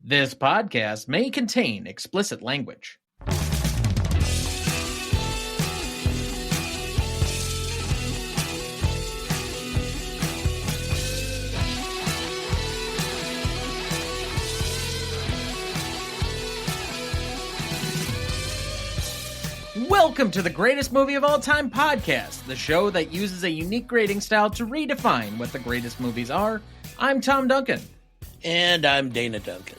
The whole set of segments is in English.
This podcast may contain explicit language. Welcome to the Greatest Movie of All Time podcast, the show that uses a unique grading style to redefine what the greatest movies are. I'm Tom Duncan. And I'm Dana Duncan.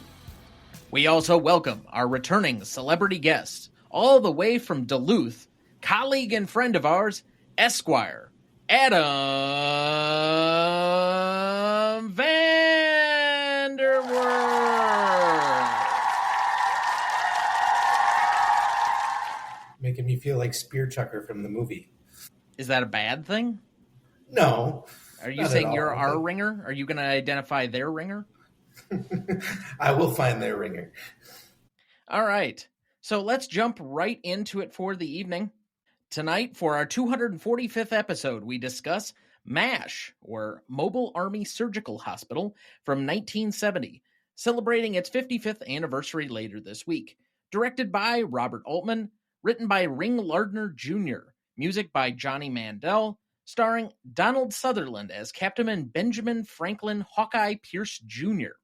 We also welcome our returning celebrity guest, all the way from Duluth, colleague and friend of ours, Esquire, Adam Vanderwerff. Making me feel like Spear Chucker from the movie. Is that a bad thing? No. Are you saying you're our ringer? Are you going to identify their ringer? I will find their ringer. All right. So let's jump right into it for the evening. Tonight, for our 245th episode, we discuss MASH, or Mobile Army Surgical Hospital, from 1970, celebrating its 55th anniversary later this week. Directed by Robert Altman, written by Ring Lardner Jr., music by Johnny Mandel, starring Donald Sutherland as Captain Benjamin Franklin Hawkeye Pierce Jr.,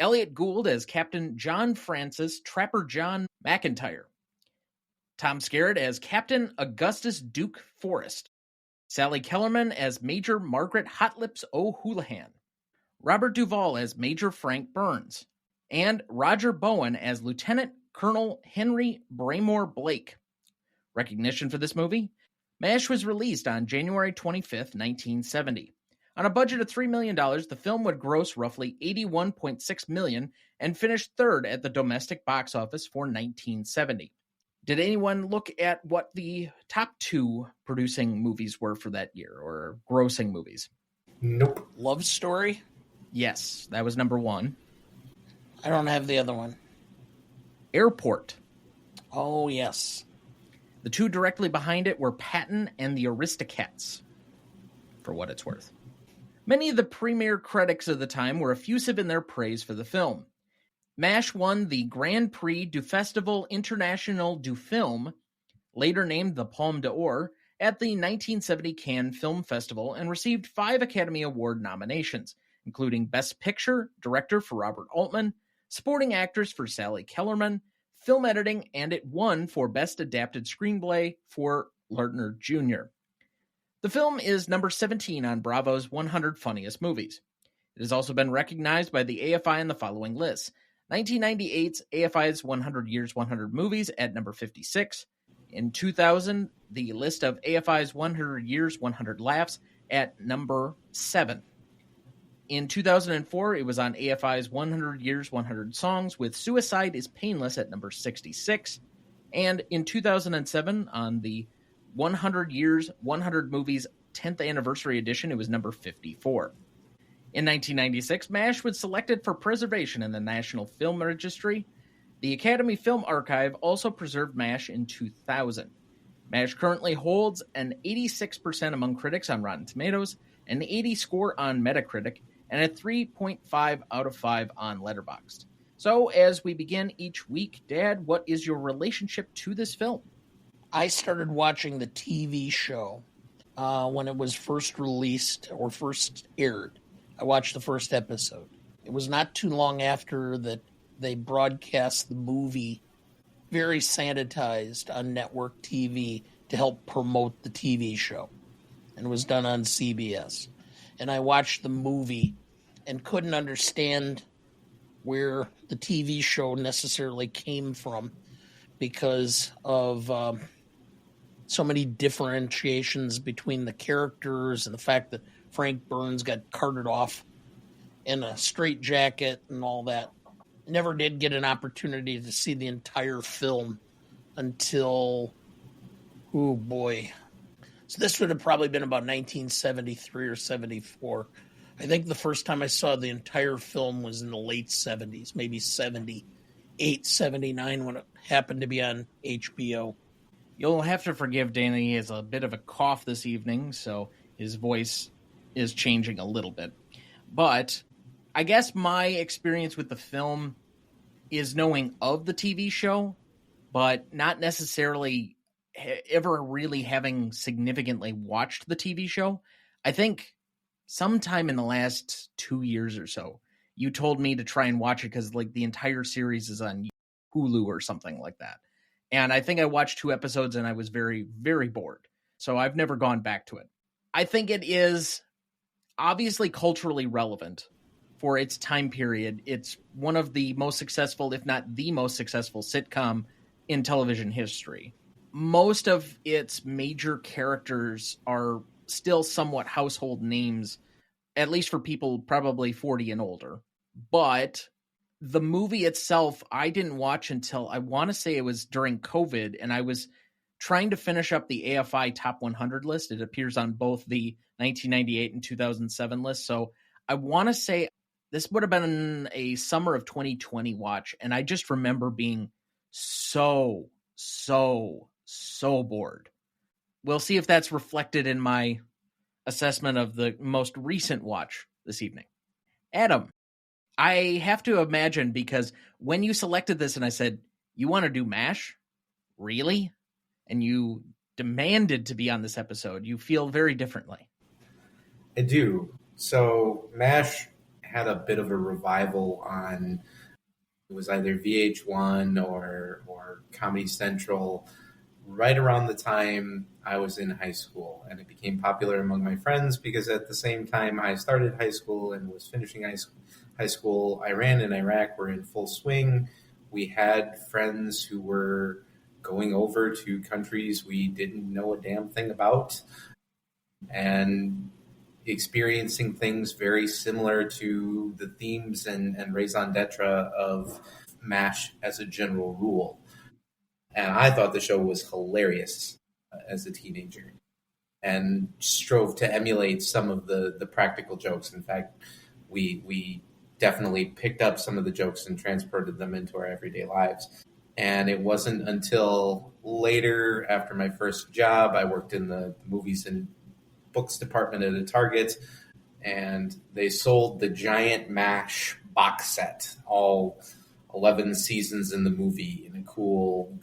Elliott Gould as Captain John Francis Trapper John McIntyre, Tom Skerritt as Captain Augustus Duke Forrest, Sally Kellerman as Major Margaret Hotlips O'Houlihan, Robert Duvall as Major Frank Burns, and Roger Bowen as Lieutenant Colonel Henry Braymore Blake. Recognition for this movie? MASH was released on January 25th, 1970. On a budget of $3 million, the film would gross roughly $81.6 million and finish third at the domestic box office for 1970. Did anyone look at what the top two producing movies were for that year, or grossing movies? Nope. Love Story? Yes, that was number one. I don't have the other one. Airport. Oh, yes. The two directly behind it were Patton and the Aristocats, for what it's worth. Many of the premier critics of the time were effusive in their praise for the film. MASH won the Grand Prix du Festival International du Film, later named the Palme d'Or, at the 1970 Cannes Film Festival and received 5 Academy Award nominations, including Best Picture, Director for Robert Altman, Supporting Actress for Sally Kellerman, Film Editing, and it won for Best Adapted Screenplay for Lardner Jr. The film is number 17 on Bravo's 100 Funniest Movies. It has also been recognized by the AFI in the following lists. 1998's AFI's 100 Years, 100 Movies at number 56. In 2000, the list of AFI's 100 Years, 100 Laughs at number 7. In 2004, it was on AFI's 100 Years, 100 Songs with Suicide is Painless at number 66. And in 2007, on the 100 Years, 100 Movies 10th Anniversary Edition, it was number 54. In 1996, MASH was selected for preservation in the National Film Registry. The Academy Film Archive also preserved MASH in 2000. MASH currently holds an 86% among critics on Rotten Tomatoes, an 80 score on Metacritic, and a 3.5 out of 5 on Letterboxd. So, as we begin each week, Dad, what is your relationship to this film? I started watching the TV show when it was first released or first aired. I watched the first episode. It was not too long after that they broadcast the movie very sanitized on network TV to help promote the TV show. And it was done on CBS. And I watched the movie and couldn't understand where the TV show necessarily came from because of so many differentiations between the characters and the fact that Frank Burns got carted off in a straitjacket and all that. Never did get an opportunity to see the entire film until, oh boy. So this would have probably been about 1973 or 74. I think the first time I saw the entire film was in the late 70s, maybe 78, 79 when it happened to be on HBO. You'll have to forgive Dana. He has a bit of a cough this evening, so his voice is changing a little bit. But I guess my experience with the film is knowing of the TV show, but not necessarily ever really having significantly watched the TV show. I think sometime in the last 2 years or so, you told me to try and watch it because like the entire series is on Hulu or something like that. And I think I watched 2 episodes and I was very, very bored. So I've never gone back to it. I think it is obviously culturally relevant for its time period. It's one of the most successful, if not the most successful sitcom in television history. Most of its major characters are still somewhat household names, at least for people probably 40 and older. But the movie itself, I didn't watch until, I want to say it was during COVID, and I was trying to finish up the AFI Top 100 list. It appears on both the 1998 and 2007 list. So I want to say this would have been a summer of 2020 watch, and I just remember being so bored. We'll see if that's reflected in my assessment of the most recent watch this evening. Adam, I have to imagine, because when you selected this and I said, you want to do MASH? Really? And you demanded to be on this episode, you feel very differently. I do. So MASH had a bit of a revival on, it was either VH1 or Comedy Central right around the time I was in high school. And it became popular among my friends because at the same time I started high school and was finishing high school, Iran and Iraq were in full swing. We had friends who were going over to countries we didn't know a damn thing about and experiencing things very similar to the themes and raison d'etre of MASH as a general rule. And I thought the show was hilarious as a teenager and strove to emulate some of the practical jokes. In fact, we definitely picked up some of the jokes and transported them into our everyday lives. And it wasn't until later, after my first job, I worked in the movies and books department at a Target, and they sold the giant MASH box set, all 11 seasons in the movie, in a cool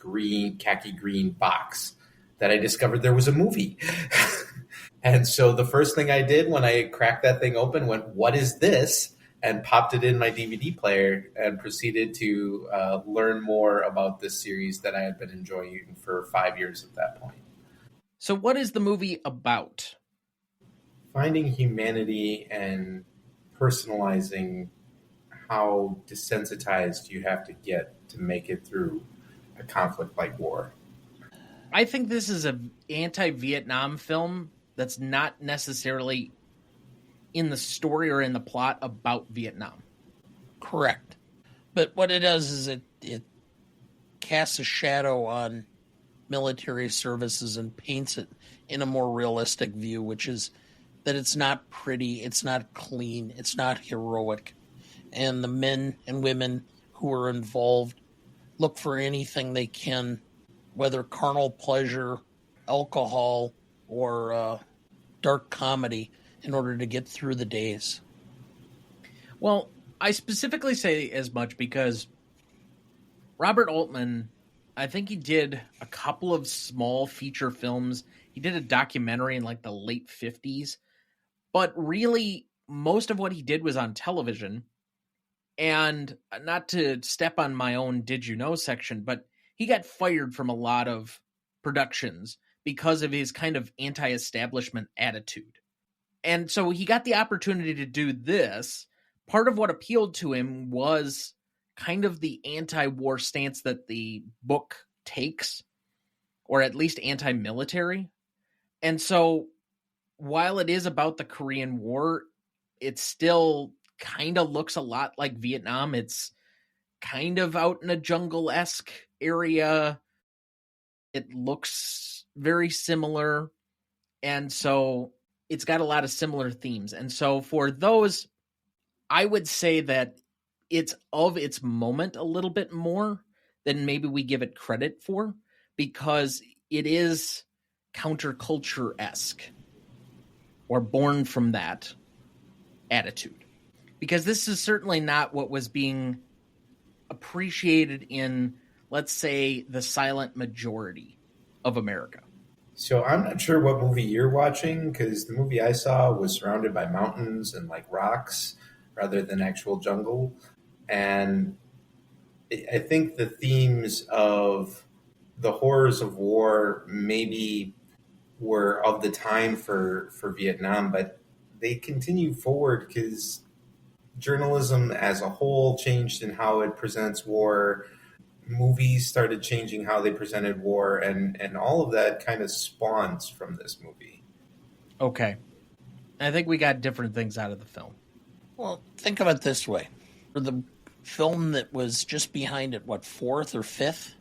khaki green box, that I discovered there was a movie. And so the first thing I did when I cracked that thing open went, what is this? And popped it in my DVD player and proceeded to learn more about this series that I had been enjoying for 5 years at that point. So what is the movie about? Finding humanity and personalizing how desensitized you have to get to make it through a conflict like war. I think this is an anti-Vietnam film that's not necessarily in the story or in the plot about Vietnam. Correct. But what it does is it casts a shadow on military services and paints it in a more realistic view, which is that it's not pretty, it's not clean, it's not heroic. And the men and women who are involved look for anything they can, whether carnal pleasure, alcohol, or dark comedy, in order to get through the days. Well, I specifically say as much because Robert Altman, I think he did a couple of small feature films. He did a documentary in like the late 50s. But really, most of what he did was on television. And not to step on my own Did You Know section, but he got fired from a lot of productions because of his kind of anti-establishment attitude. And so he got the opportunity to do this. Part of what appealed to him was kind of the anti-war stance that the book takes, or at least anti-military. And so while it is about the Korean War, it still kind of looks a lot like Vietnam. It's kind of out in a jungle-esque area. It looks very similar. And so it's got a lot of similar themes. And so for those, I would say that it's of its moment a little bit more than maybe we give it credit for, because it is counterculture-esque or born from that attitude. Because this is certainly not what was being appreciated in, let's say, the silent majority of America? So I'm not sure what movie you're watching, because the movie I saw was surrounded by mountains and like rocks rather than actual jungle. And I think the themes of the horrors of war maybe were of the time for Vietnam, but they continue forward because journalism as a whole changed in how it presents war. Movies started changing how they presented war, and all of that kind of spawns from this movie. Okay. I think we got different things out of the film. Well, think of it this way. For the film that was just behind it, what, fourth or fifth,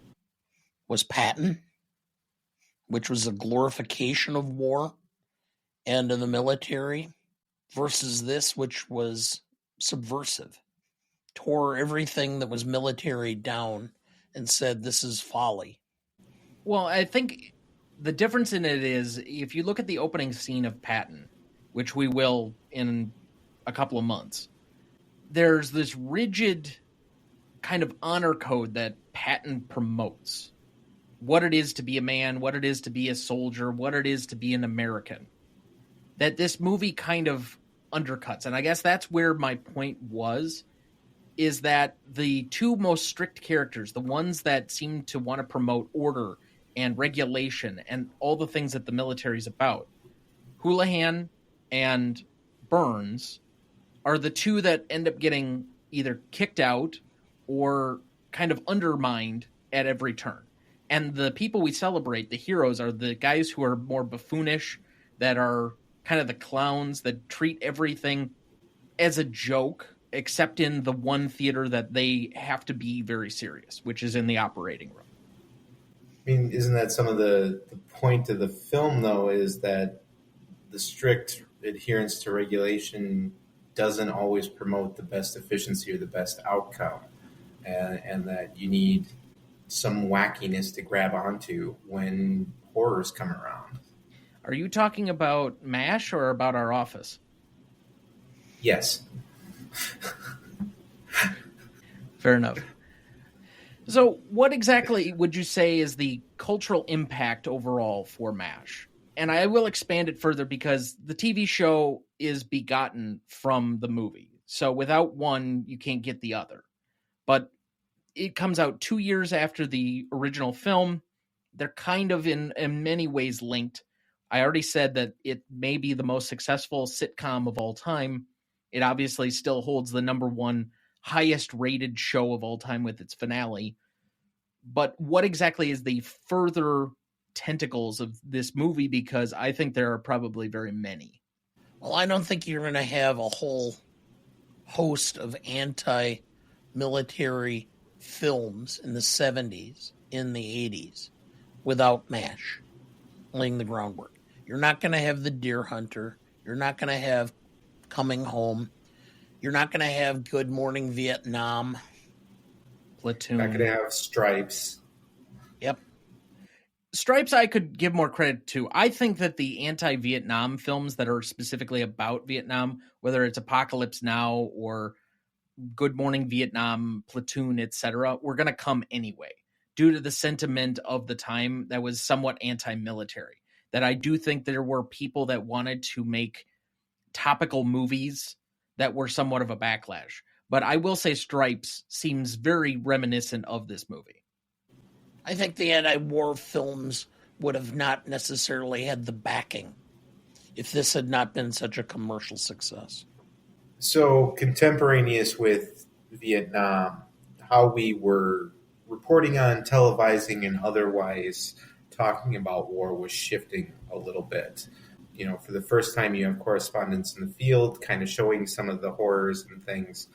was Patton, which was a glorification of war and of the military, versus this, which was subversive. Tore everything that was military down and said, this is folly. Well, I think the difference in it is, if you look at the opening scene of Patton, which we will in a couple of months, there's this rigid kind of honor code that Patton promotes. What it is to be a man, what it is to be a soldier, what it is to be an American. That this movie kind of undercuts. And I guess that's where my point was, is that the two most strict characters, the ones that seem to want to promote order and regulation and all the things that the military is about, Houlihan and Burns, are the two that end up getting either kicked out or kind of undermined at every turn. And the people we celebrate, the heroes, are the guys who are more buffoonish, that are kind of the clowns, that treat everything as a joke, except in the one theater that they have to be very serious, which is in the operating room. I mean, isn't that some of the point of the film, though, is that the strict adherence to regulation doesn't always promote the best efficiency or the best outcome, and that you need some wackiness to grab onto when horrors come around. Are you talking about MASH or about Our Office? Yes. Fair enough. So what exactly would you say is the cultural impact overall for MASH? And I will expand it further because the TV show is begotten from the movie. So without one, you can't get the other. But it comes out 2 years after the original film. They're kind of in many ways linked. I already said that it may be the most successful sitcom of all time. It obviously still holds the number one highest rated show of all time with its finale. But what exactly is the further tentacles of this movie? Because I think there are probably very many. Well, I don't think you're going to have a whole host of anti-military films in the 70s, in the 80s, without MASH laying the groundwork. You're not going to have The Deer Hunter. You're not going to have Coming Home. You're not going to have Good Morning Vietnam. Platoon. Not going to have Stripes. Yep. Stripes I could give more credit to. I think that the anti-Vietnam films that are specifically about Vietnam, whether it's Apocalypse Now or Good Morning Vietnam, Platoon, etc., were going to come anyway, due to the sentiment of the time that was somewhat anti-military. That I do think there were people that wanted to make topical movies that were somewhat of a backlash. But I will say Stripes seems very reminiscent of this movie. I think the anti-war films would have not necessarily had the backing if this had not been such a commercial success. So contemporaneous with Vietnam, how we were reporting on, televising, and otherwise talking about war was shifting a little bit. You know, for the first time, you have correspondents in the field kind of showing some of the horrors and things.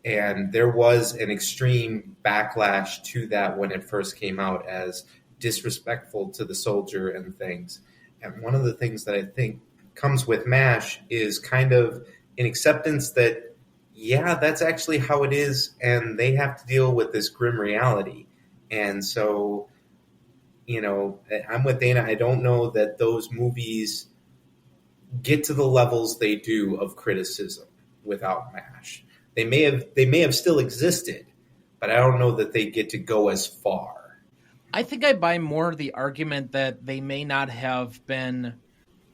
And there was an extreme backlash to that when it first came out as disrespectful to the soldier and things. And one of the things that I think comes with MASH is kind of an acceptance that, yeah, that's actually how it is, and they have to deal with this grim reality. And so, you know, I'm with Dana. I don't know that those movies get to the levels they do of criticism without MASH. They may have still existed, but I don't know that they get to go as far. I think I buy more the argument that they may not have been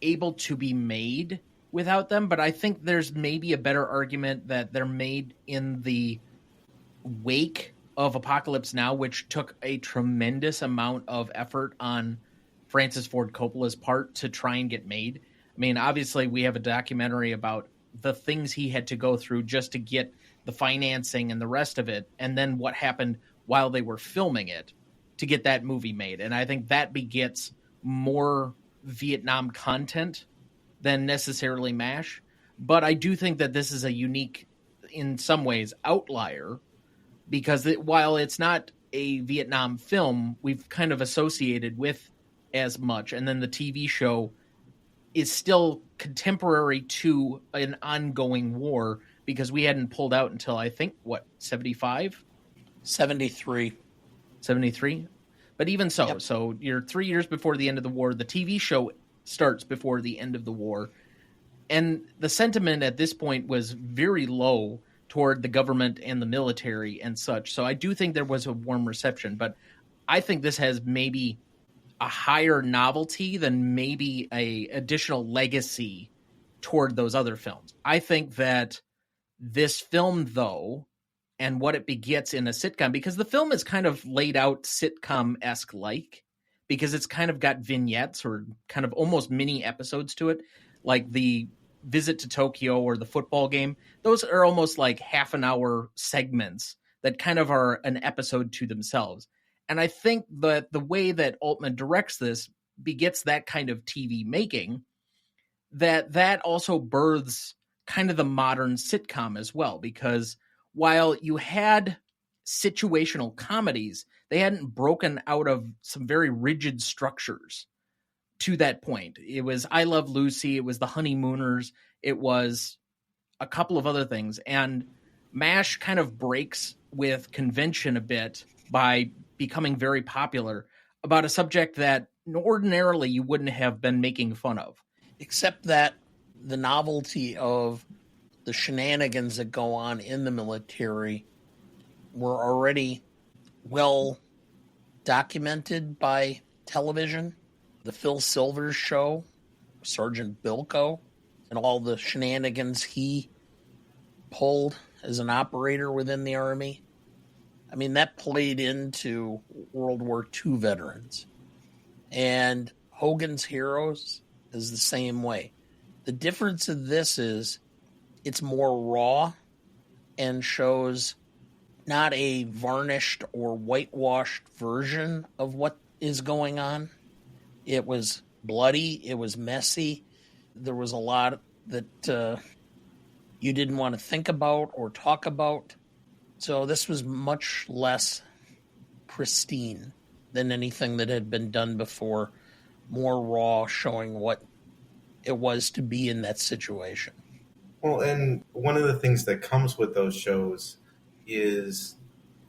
able to be made without them, but I think there's maybe a better argument that they're made in the wake of Apocalypse Now, which took a tremendous amount of effort on Francis Ford Coppola's part to try and get made. I mean, obviously we have a documentary about the things he had to go through just to get the financing and the rest of it, and then what happened while they were filming it to get that movie made. And I think that begets more Vietnam content than necessarily MASH. But I do think that this is a unique, in some ways, outlier, because while it's not a Vietnam film, we've kind of associated with as much. And then the TV show is still contemporary to an ongoing war, because we hadn't pulled out until, I think, 75? 73. 73? But even so, Yep. So you're 3 years before the end of the war. The TV show starts before the end of the war. And the sentiment at this point was very low toward the government and the military and such. So I do think there was a warm reception, but I think this has maybe a higher novelty than maybe a additional legacy toward those other films. I think that this film, though, and what it begets in a sitcom, because the film is kind of laid out sitcom-esque like, because it's kind of got vignettes or kind of almost mini episodes to it, like the visit to Tokyo or the football game. Those are almost like half an hour segments that kind of are an episode to themselves. And I think that the way that Altman directs this begets that kind of TV making, that also births kind of the modern sitcom as well, because while you had situational comedies, they hadn't broken out of some very rigid structures to that point. It was I Love Lucy, it was The Honeymooners, it was a couple of other things. And MASH kind of breaks with convention a bit by becoming very popular about a subject that ordinarily you wouldn't have been making fun of. Except that the novelty of the shenanigans that go on in the military were already well documented by television. The Phil Silvers show, Sergeant Bilko, and all the shenanigans he pulled as an operator within the Army. I mean, that played into World War II veterans. And Hogan's Heroes is the same way. The difference of this is it's more raw and shows not a varnished or whitewashed version of what is going on. It was bloody. It was messy. There was a lot that you didn't want to think about or talk about. So this was much less pristine than anything that had been done before. More raw, showing what it was to be in that situation. Well, and one of the things that comes with those shows is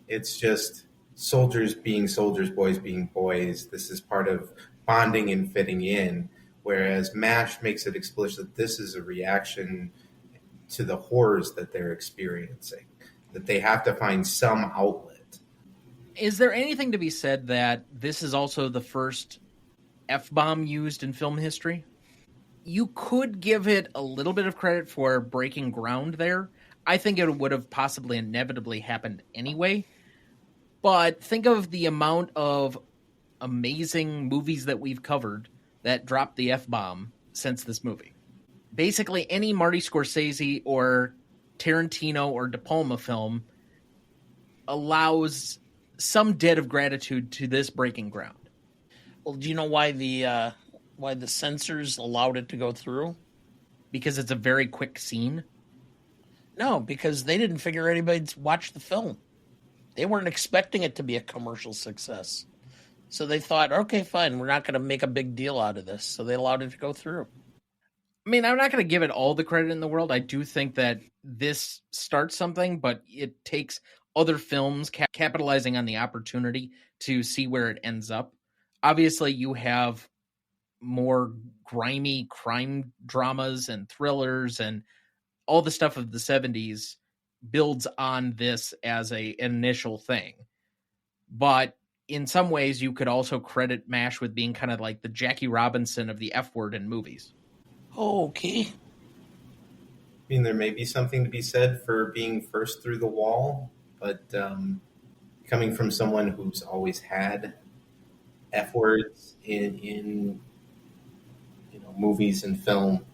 it's just soldiers being soldiers, boys being boys. This is part of bonding and fitting in, whereas MASH makes it explicit that this is a reaction to the horrors that they're experiencing, that they have to find some outlet. Is there anything to be said that this is also the first F-bomb used in film history? You could give it a little bit of credit for breaking ground there. I think it would have possibly inevitably happened anyway. But think of the amount of amazing movies that we've covered that dropped the F-bomb since this movie. Basically, any Marty Scorsese or Tarantino or De Palma film allows some debt of gratitude to this breaking ground. Well, do you know why the censors allowed it to go through? Because it's a very quick scene? No, because they didn't figure anybody'd watch the film. They weren't expecting it to be a commercial success. So they thought, okay, fine, we're not going to make a big deal out of this. So they allowed it to go through. I mean, I'm not going to give it all the credit in the world. I do think that this starts something, but it takes other films capitalizing on the opportunity to see where it ends up. Obviously, you have more grimy crime dramas and thrillers and all the stuff of the 70s builds on this as an initial thing. But in some ways, you could also credit MASH with being kind of like the Jackie Robinson of the F word in movies. Okay. I mean, there may be something to be said for being first through the wall, but coming from someone who's always had F words in movies and film,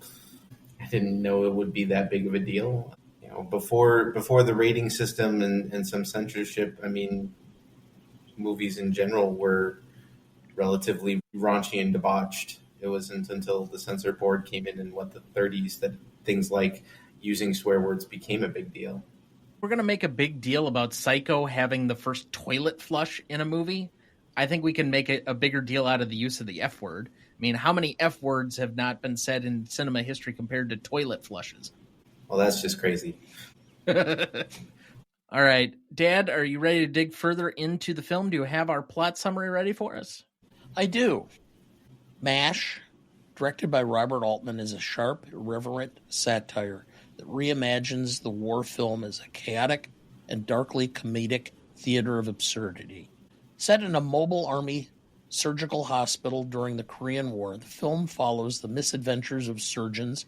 I didn't know it would be that big of a deal. Before the rating system and some censorship, I mean, movies in general were relatively raunchy and debauched. It wasn't until the censor board came in the 30s that things like using swear words became a big deal. We're going to make a big deal about Psycho having the first toilet flush in a movie. I think we can make a bigger deal out of the use of the F word. I mean, how many F words have not been said in cinema history compared to toilet flushes? Well, that's just crazy. All right. Dad, are you ready to dig further into the film? Do you have our plot summary ready for us? I do. MASH, directed by Robert Altman, is a sharp, irreverent satire that reimagines the war film as a chaotic and darkly comedic theater of absurdity. Set in a mobile army surgical hospital during the Korean War, the film follows the misadventures of surgeons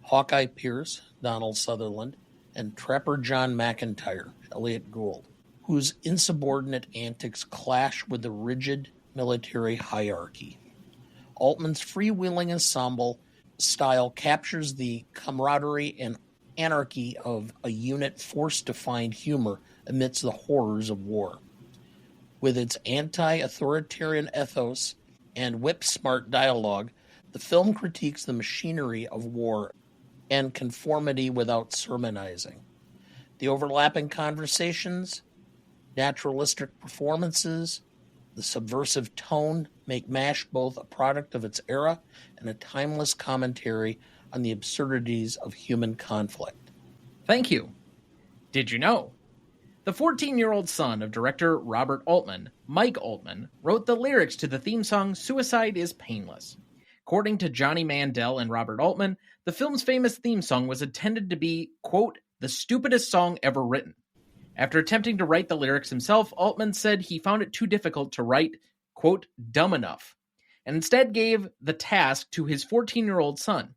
Hawkeye Pierce, Donald Sutherland, and Trapper John McIntyre, Elliott Gould, whose insubordinate antics clash with the rigid military hierarchy. Altman's freewheeling ensemble style captures the camaraderie and anarchy of a unit forced to find humor amidst the horrors of war. With its anti-authoritarian ethos and whip-smart dialogue, the film critiques the machinery of war and conformity without sermonizing. The overlapping conversations, naturalistic performances, the subversive tone make MASH both a product of its era and a timeless commentary on the absurdities of human conflict. Thank you. Did you know? The 14-year-old son of director Robert Altman, Mike Altman, wrote the lyrics to the theme song Suicide is Painless. According to Johnny Mandel and Robert Altman, the film's famous theme song was intended to be, quote, the stupidest song ever written. After attempting to write the lyrics himself, Altman said he found it too difficult to write, quote, dumb enough, and instead gave the task to his 14-year-old son.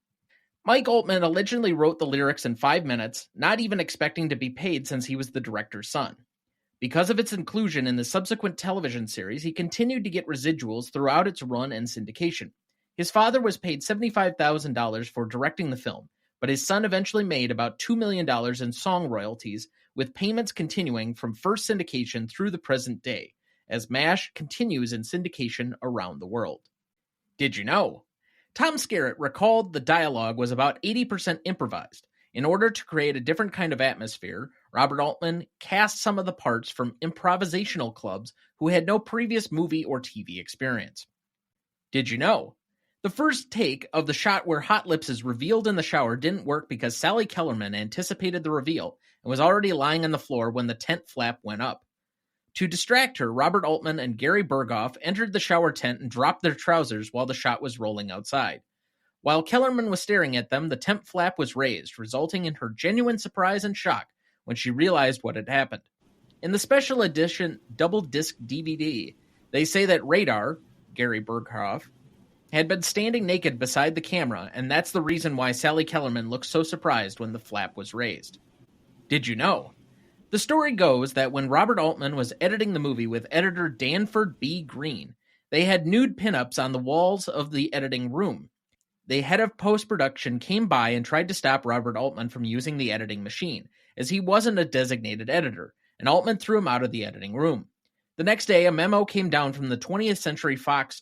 Mike Altman allegedly wrote the lyrics in 5 minutes, not even expecting to be paid since he was the director's son. Because of its inclusion in the subsequent television series, he continued to get residuals throughout its run and syndication. His father was paid $75,000 for directing the film, but his son eventually made about $2 million in song royalties, with payments continuing from first syndication through the present day, as MASH continues in syndication around the world. Did you know? Tom Skerritt recalled the dialogue was about 80% improvised. In order to create a different kind of atmosphere, Robert Altman cast some of the parts from improvisational clubs who had no previous movie or TV experience. Did you know? The first take of the shot where Hot Lips is revealed in the shower didn't work because Sally Kellerman anticipated the reveal and was already lying on the floor when the tent flap went up. To distract her, Robert Altman and Gary Berghoff entered the shower tent and dropped their trousers while the shot was rolling outside. While Kellerman was staring at them, the tent flap was raised, resulting in her genuine surprise and shock when she realized what had happened. In the special edition double-disc DVD, they say that Radar, Gary Berghoff, had been standing naked beside the camera, and that's the reason why Sally Kellerman looked so surprised when the flap was raised. Did you know? The story goes that when Robert Altman was editing the movie with editor Danford B. Green, they had nude pinups on the walls of the editing room. The head of post-production came by and tried to stop Robert Altman from using the editing machine, as he wasn't a designated editor, and Altman threw him out of the editing room. The next day, a memo came down from the 20th Century Fox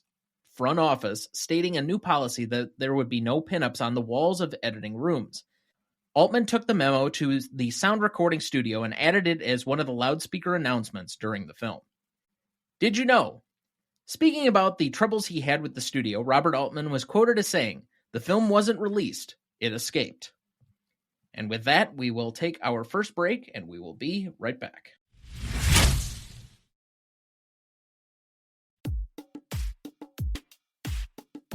front office stating a new policy that there would be no pinups on the walls of editing rooms. Altman took the memo to the sound recording studio and added it as one of the loudspeaker announcements during the film. Did you know? Speaking about the troubles he had with the studio, Robert Altman was quoted as saying, "The film wasn't released, it escaped." And with that, we will take our first break, and we will be right back.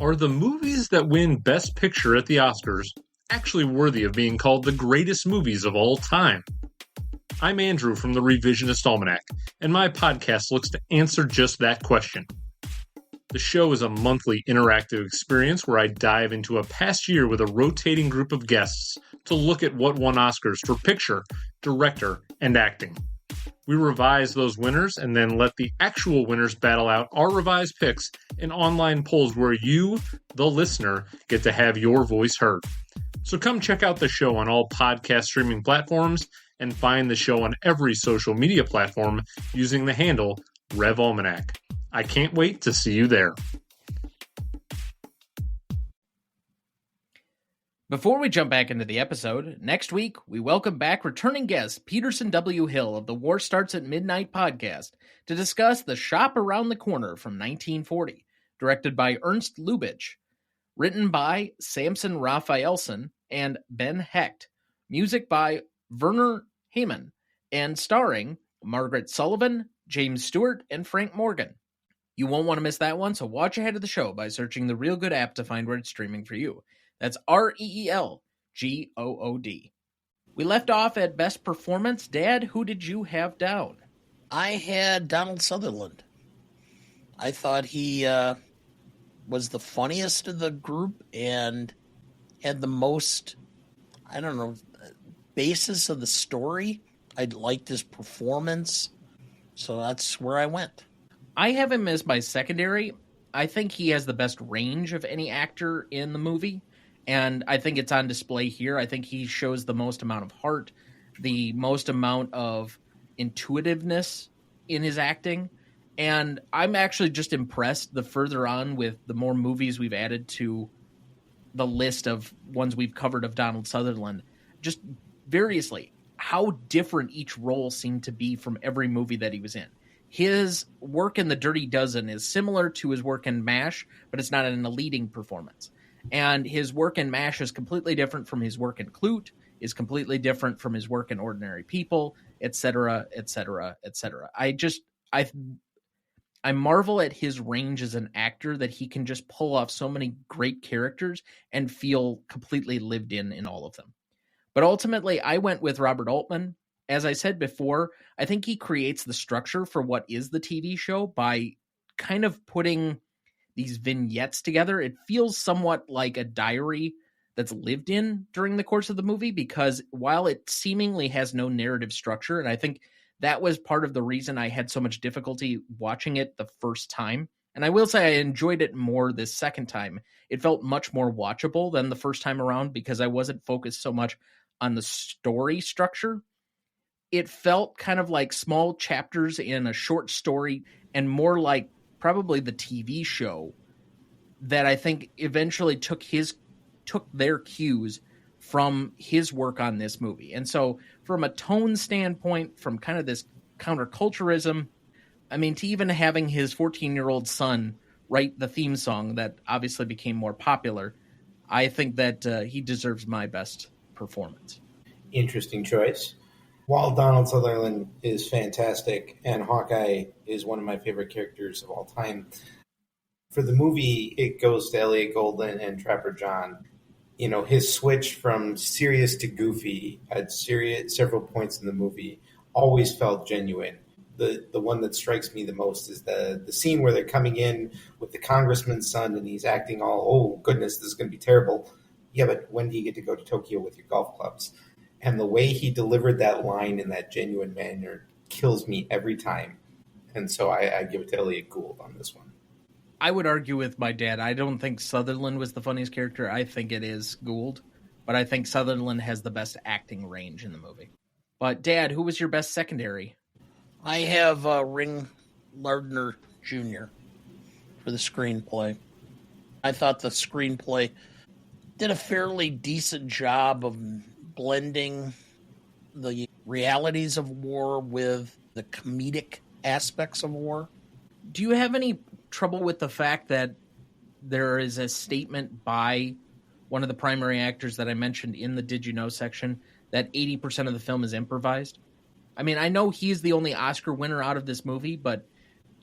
Are the movies that win Best Picture at the Oscars actually worthy of being called the greatest movies of all time? I'm Andrew from the Revisionist Almanac, and my podcast looks to answer just that question. The show is a monthly interactive experience where I dive into a past year with a rotating group of guests to look at what won Oscars for picture, director, and acting. We revise those winners and then let the actual winners battle out our revised picks in online polls where you, the listener, get to have your voice heard. So come check out the show on all podcast streaming platforms and find the show on every social media platform using the handle Rev Almanac. I can't wait to see you there. Before we jump back into the episode, next week we welcome back returning guest Peterson W. Hill of the War Starts at Midnight podcast to discuss The Shop Around the Corner from 1940, directed by Ernst Lubitsch, written by Samson Raphaelson and Ben Hecht, music by Werner Heyman, and starring Margaret Sullivan, James Stewart, and Frank Morgan. You won't want to miss that one, so watch ahead of the show by searching the Real Good app to find where it's streaming for you. That's ReelGood. We left off at Best Performance. Dad, who did you have down? I had Donald Sutherland. I thought he was the funniest of the group and had the most, basis of the story. I liked his performance, so that's where I went. I have him as my secondary. I think he has the best range of any actor in the movie, and I think it's on display here. I think he shows the most amount of heart, the most amount of intuitiveness in his acting, and I'm actually just impressed the further on with the more movies we've added to the list of ones we've covered of Donald Sutherland, just variously, how different each role seemed to be from every movie that he was in. His work in The Dirty Dozen is similar to his work in MASH, but it's not in a leading performance. And his work in MASH is completely different from his work in Clute, is completely different from his work in Ordinary People, etc., etc., etc. I marvel at his range as an actor, that he can just pull off so many great characters and feel completely lived in all of them. But ultimately, I went with Robert Altman. As I said before, I think he creates the structure for what is the TV show by kind of putting these vignettes together. It feels somewhat like a diary that's lived in during the course of the movie, because while it seemingly has no narrative structure, and I think that was part of the reason I had so much difficulty watching it the first time, and I will say I enjoyed it more this second time. It felt much more watchable than the first time around because I wasn't focused so much on the story structure. It felt kind of like small chapters in a short story, and more like probably the TV show that I think eventually took their cues from his work on this movie. And so from a tone standpoint, from kind of this counterculturism, I mean, to even having his 14-year-old son write the theme song that obviously became more popular, I think that he deserves my best performance. Interesting choice. While Donald Sutherland is fantastic and Hawkeye is one of my favorite characters of all time, for the movie, it goes to Elliott Gould and Trapper John. You know, his switch from serious to goofy at several points in the movie always felt genuine. The one that strikes me the most is the scene where they're coming in with the congressman's son and he's acting all, oh, goodness, this is going to be terrible. Yeah, but when do you get to go to Tokyo with your golf clubs? And the way he delivered that line in that genuine manner kills me every time. And so I give it to Elliott Gould on this one. I would argue with my dad. I don't think Sutherland was the funniest character. I think it is Gould. But I think Sutherland has the best acting range in the movie. But Dad, who was your best secondary? I have Ring Lardner Jr. for the screenplay. I thought the screenplay did a fairly decent job of blending the realities of war with the comedic aspects of war. Do you have any trouble with the fact that there is a statement by one of the primary actors that I mentioned in the Did You Know section that 80% of the film is improvised? I mean, I know he's the only Oscar winner out of this movie, but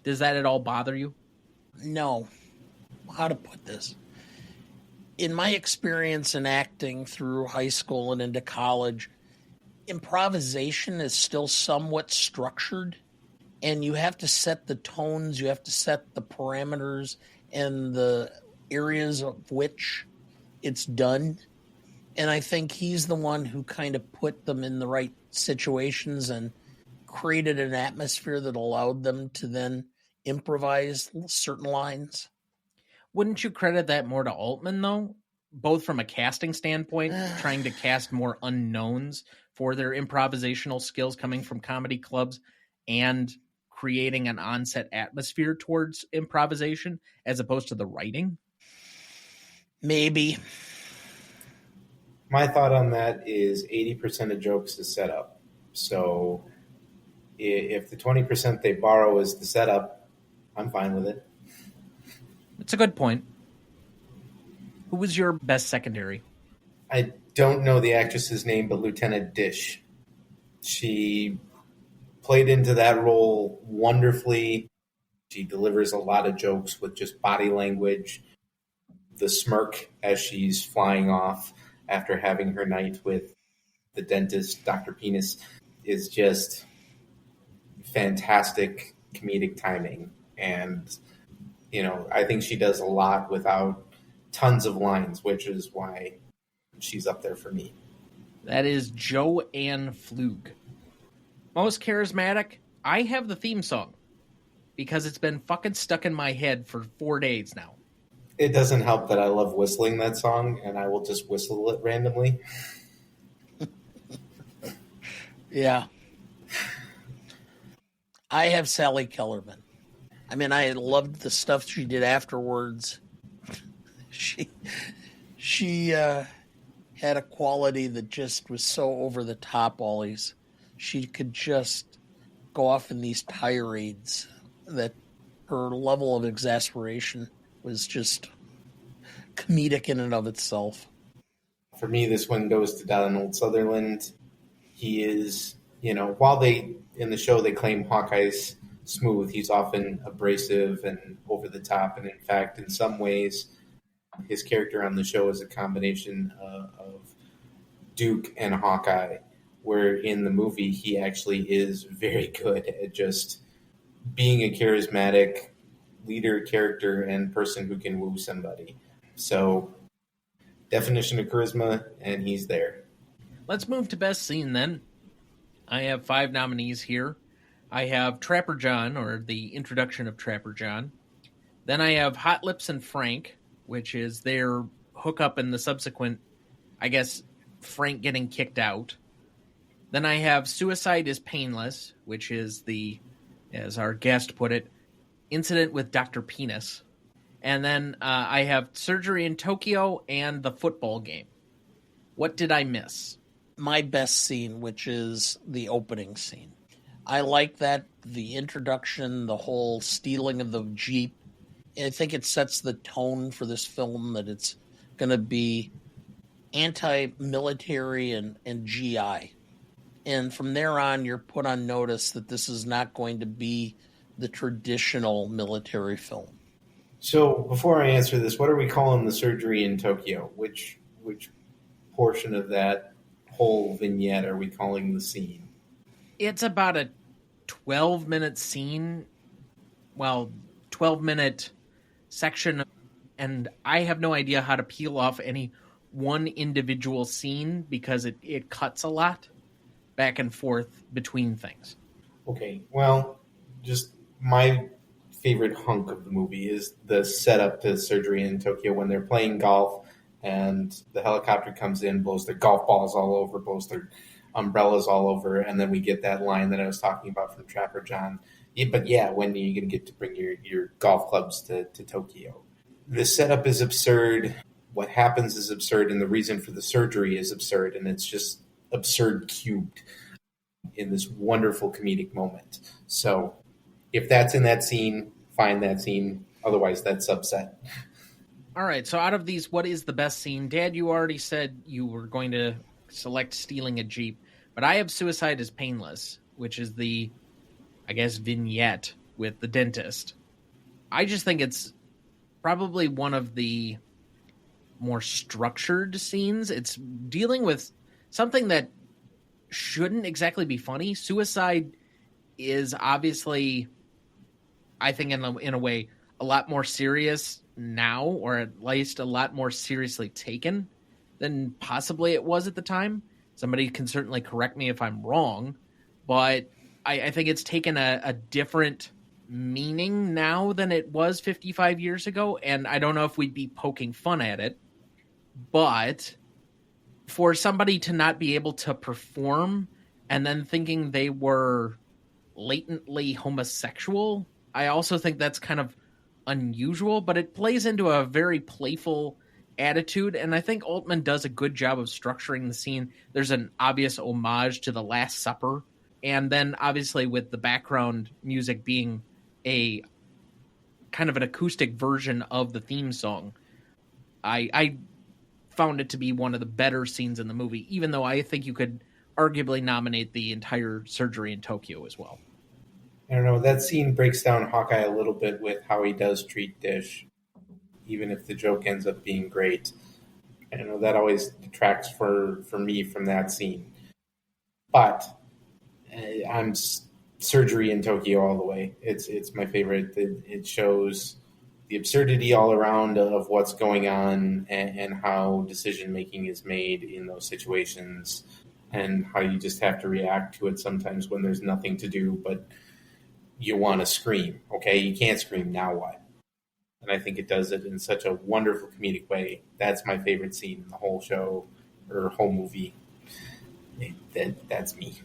does that at all bother you? No. How to put this? In my experience in acting through high school and into college, improvisation is still somewhat structured, and you have to set the tones, you have to set the parameters and the areas of which it's done. And I think he's the one who kind of put them in the right situations and created an atmosphere that allowed them to then improvise certain lines. Wouldn't you credit that more to Altman, though? Both from a casting standpoint, trying to cast more unknowns for their improvisational skills coming from comedy clubs, and creating an on-set atmosphere towards improvisation as opposed to the writing? Maybe. My thought on that is 80% of jokes is setup. So if the 20% they borrow is the setup, I'm fine with it. It's a good point. Who was your best secondary? I don't know the actress's name, but Lieutenant Dish. She played into that role wonderfully. She delivers a lot of jokes with just body language. The smirk as she's flying off after having her night with the dentist, Dr. Penis, is just fantastic comedic timing. And, I think she does a lot without tons of lines, which is why she's up there for me. That is Joanne Flug. Most charismatic, I have the theme song because it's been fucking stuck in my head for 4 days now. It doesn't help that I love whistling that song, and I will just whistle it randomly. Yeah. I have Sally Kellerman. I mean, I loved the stuff she did afterwards. She had a quality that just was so over the top always. She could just go off in these tirades that her level of exasperation was just comedic in and of itself. For me, this one goes to Donald Sutherland. He is, while in the show they claim Hawkeye's smooth, he's often abrasive and over the top. And in fact, in some ways, his character on the show is a combination of Duke and Hawkeye, where in the movie he actually is very good at just being a charismatic leader character and person who can woo somebody. So, definition of charisma, and he's there. Let's move to best scene then. I have 5 nominees here. I have Trapper John, or the introduction of Trapper John. Then I have Hot Lips and Frank, which is their hookup in the subsequent, I guess, Frank getting kicked out. Then I have Suicide is Painless, which is the, as our guest put it, incident with Dr. Penis. And then I have Surgery in Tokyo and the football game. What did I miss? My best scene, which is the opening scene. I like that, the introduction, the whole stealing of the Jeep. I think it sets the tone for this film that it's going to be anti-military and GI. And from there on, you're put on notice that this is not going to be the traditional military film. So before I answer this, what are we calling the surgery in Tokyo? Which portion of that whole vignette are we calling the scene? It's about a 12-minute scene. Well, 12-minute section, and I have no idea how to peel off any one individual scene because it cuts a lot back and forth between things. Okay, well, just my favorite hunk of the movie is the setup to Surgery in Tokyo when they're playing golf and the helicopter comes in, blows their golf balls all over, blows their umbrellas all over, and then we get that line that I was talking about from Trapper John. Yeah, but yeah, when are you going to get to bring your golf clubs to Tokyo? The setup is absurd. What happens is absurd, and the reason for the surgery is absurd, and it's just absurd cubed in this wonderful comedic moment. So if that's in that scene, find that scene. Otherwise, that's subset. All right, so out of these, what is the best scene? Dad, you already said you were going to select stealing a Jeep, but I have Suicide is Painless, which is the, I guess, vignette with the dentist. I just think it's probably one of the more structured scenes. It's dealing with something that shouldn't exactly be funny. Suicide is obviously, I think in a way, a lot more serious now, or at least a lot more seriously taken than possibly it was at the time. Somebody can certainly correct me if I'm wrong, but I think it's taken a different meaning now than it was 55 years ago, and I don't know if we'd be poking fun at it, but for somebody to not be able to perform and then thinking they were latently homosexual, I also think that's kind of unusual, but it plays into a very playful attitude, and I think Altman does a good job of structuring the scene. There's an obvious homage to The Last Supper, and then obviously with the background music being a kind of an acoustic version of the theme song, I found it to be one of the better scenes in the movie, even though I think you could arguably nominate the entire surgery in Tokyo as well. I don't know, that scene breaks down Hawkeye a little bit with how he does treat Dish, even if the joke ends up being great. I don't know, that always detracts for me from that scene. But I'm surgery in Tokyo all the way. It's my favorite. It shows the absurdity all around of what's going on and how decision making is made in those situations, and how you just have to react to it sometimes when there's nothing to do but you want to scream. Okay, you can't scream, now what? And I think it does it in such a wonderful comedic way. That's my favorite scene in the whole show or whole movie. That's me.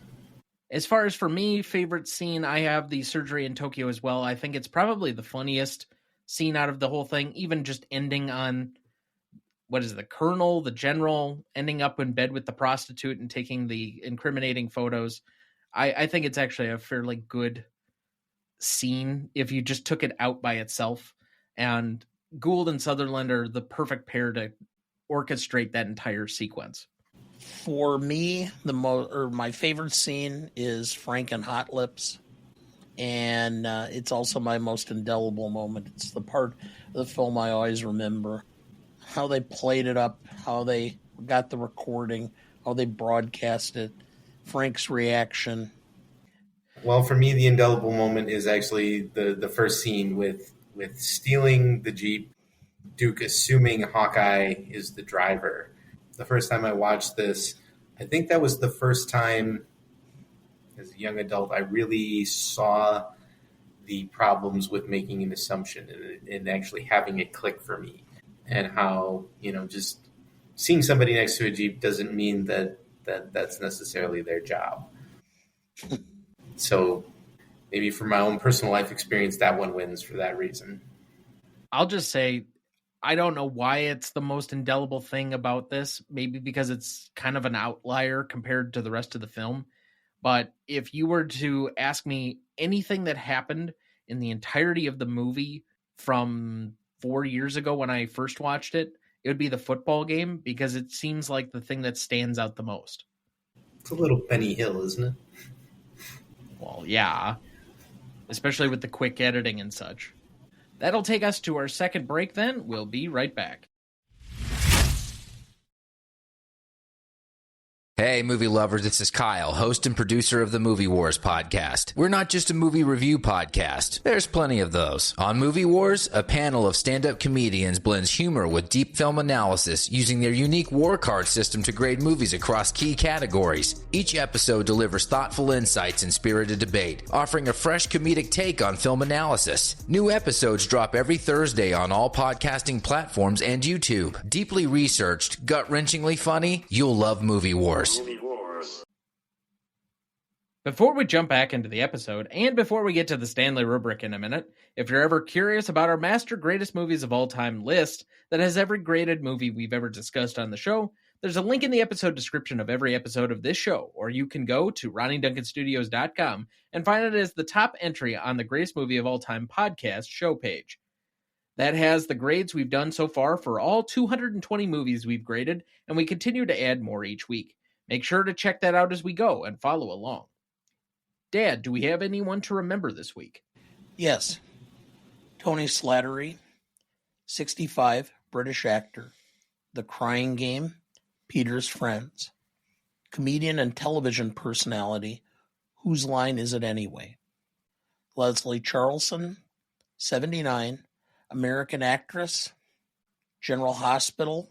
As far as for me, favorite scene, I have the surgery in Tokyo as well. I think it's probably the funniest scene out of the whole thing, even just ending on, what is it, the colonel, the general, ending up in bed with the prostitute and taking the incriminating photos. I think it's actually a fairly good scene if you just took it out by itself. And Gould and Sutherland are the perfect pair to orchestrate that entire sequence. For me, my favorite scene is Frank and Hot Lips, and it's also my most indelible moment. It's the part of the film I always remember. How they played it up, how they got the recording, how they broadcast it, Frank's reaction. Well, for me, the indelible moment is actually the first scene with stealing the Jeep, Duke assuming Hawkeye is the driver. The first time I watched this, I think that was the first time as a young adult I really saw the problems with making an assumption and actually having it click for me. And how, just seeing somebody next to a Jeep doesn't mean that's necessarily their job. So maybe from my own personal life experience, that one wins for that reason. I'll just say, I don't know why it's the most indelible thing about this, maybe because it's kind of an outlier compared to the rest of the film. But if you were to ask me anything that happened in the entirety of the movie from 4 years ago when I first watched it, it would be the football game, because it seems like the thing that stands out the most. It's a little Benny Hill, isn't it? Well, yeah, especially with the quick editing and such. That'll take us to our second break then. We'll be right back. Hey, movie lovers, this is Kyle, host and producer of the Movie Wars podcast. We're not just a movie review podcast. There's plenty of those. On Movie Wars, a panel of stand-up comedians blends humor with deep film analysis using their unique war card system to grade movies across key categories. Each episode delivers thoughtful insights and spirited debate, offering a fresh comedic take on film analysis. New episodes drop every Thursday on all podcasting platforms and YouTube. Deeply researched, gut-wrenchingly funny, you'll love Movie Wars. Before we jump back into the episode, and before we get to the Stanley Rubric in a minute, if you're ever curious about our Master Greatest Movies of All Time list that has every graded movie we've ever discussed on the show, there's a link in the episode description of every episode of this show, or you can go to RonnieDuncanStudios.com and find it as the top entry on the Greatest Movie of All Time podcast show page. That has the grades we've done so far for all 220 movies we've graded, and we continue to add more each week. Make sure to check that out as we go and follow along. Dad, do we have anyone to remember this week? Yes. Tony Slattery, 65, British actor. The Crying Game, Peter's Friends. comedian and television personality. Whose line is it anyway? Leslie Charleson, 79, American actress. General Hospital,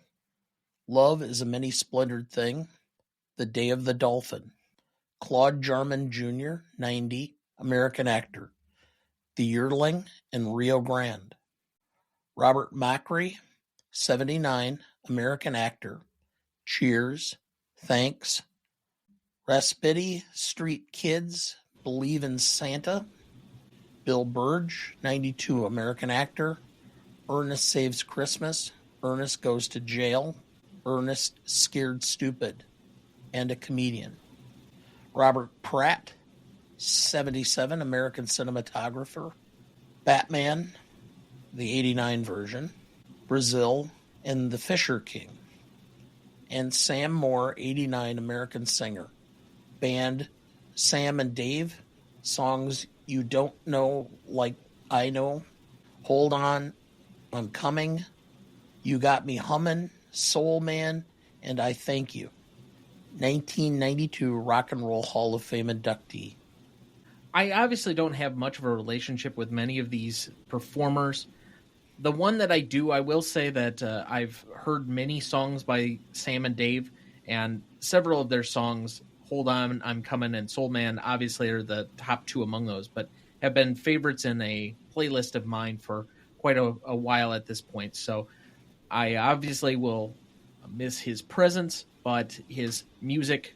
Love is a Many Splendored Thing, The Day of the Dolphin. Claude Jarman Jr., 90, American actor. The Yearling and Rio Grande. Robert Macri, 79, American actor. Cheers, Thanks. Raspity, Street Kids, Believe in Santa. Bill Burge, 92, American actor. Ernest Saves Christmas, Ernest Goes to Jail, Ernest Scared Stupid, and a comedian. Robert Pratt, 77, American cinematographer. Batman, the 89 version. Brazil, and The Fisher King. And Sam Moore, 89, American singer. Band Sam and Dave, songs You Don't Know Like I Know, Hold On, I'm Coming, You Got Me Hummin', Soul Man, and I Thank You. 1992 Rock and Roll Hall of Fame inductee. I obviously don't have much of a relationship with many of these performers. The one that I do, I will say that I've heard many songs by Sam and Dave, and several of their songs, Hold On, I'm Coming, and Soul Man, obviously are the top two among those, but have been favorites in a playlist of mine for quite a while at this point. So I obviously will miss his presence, but his music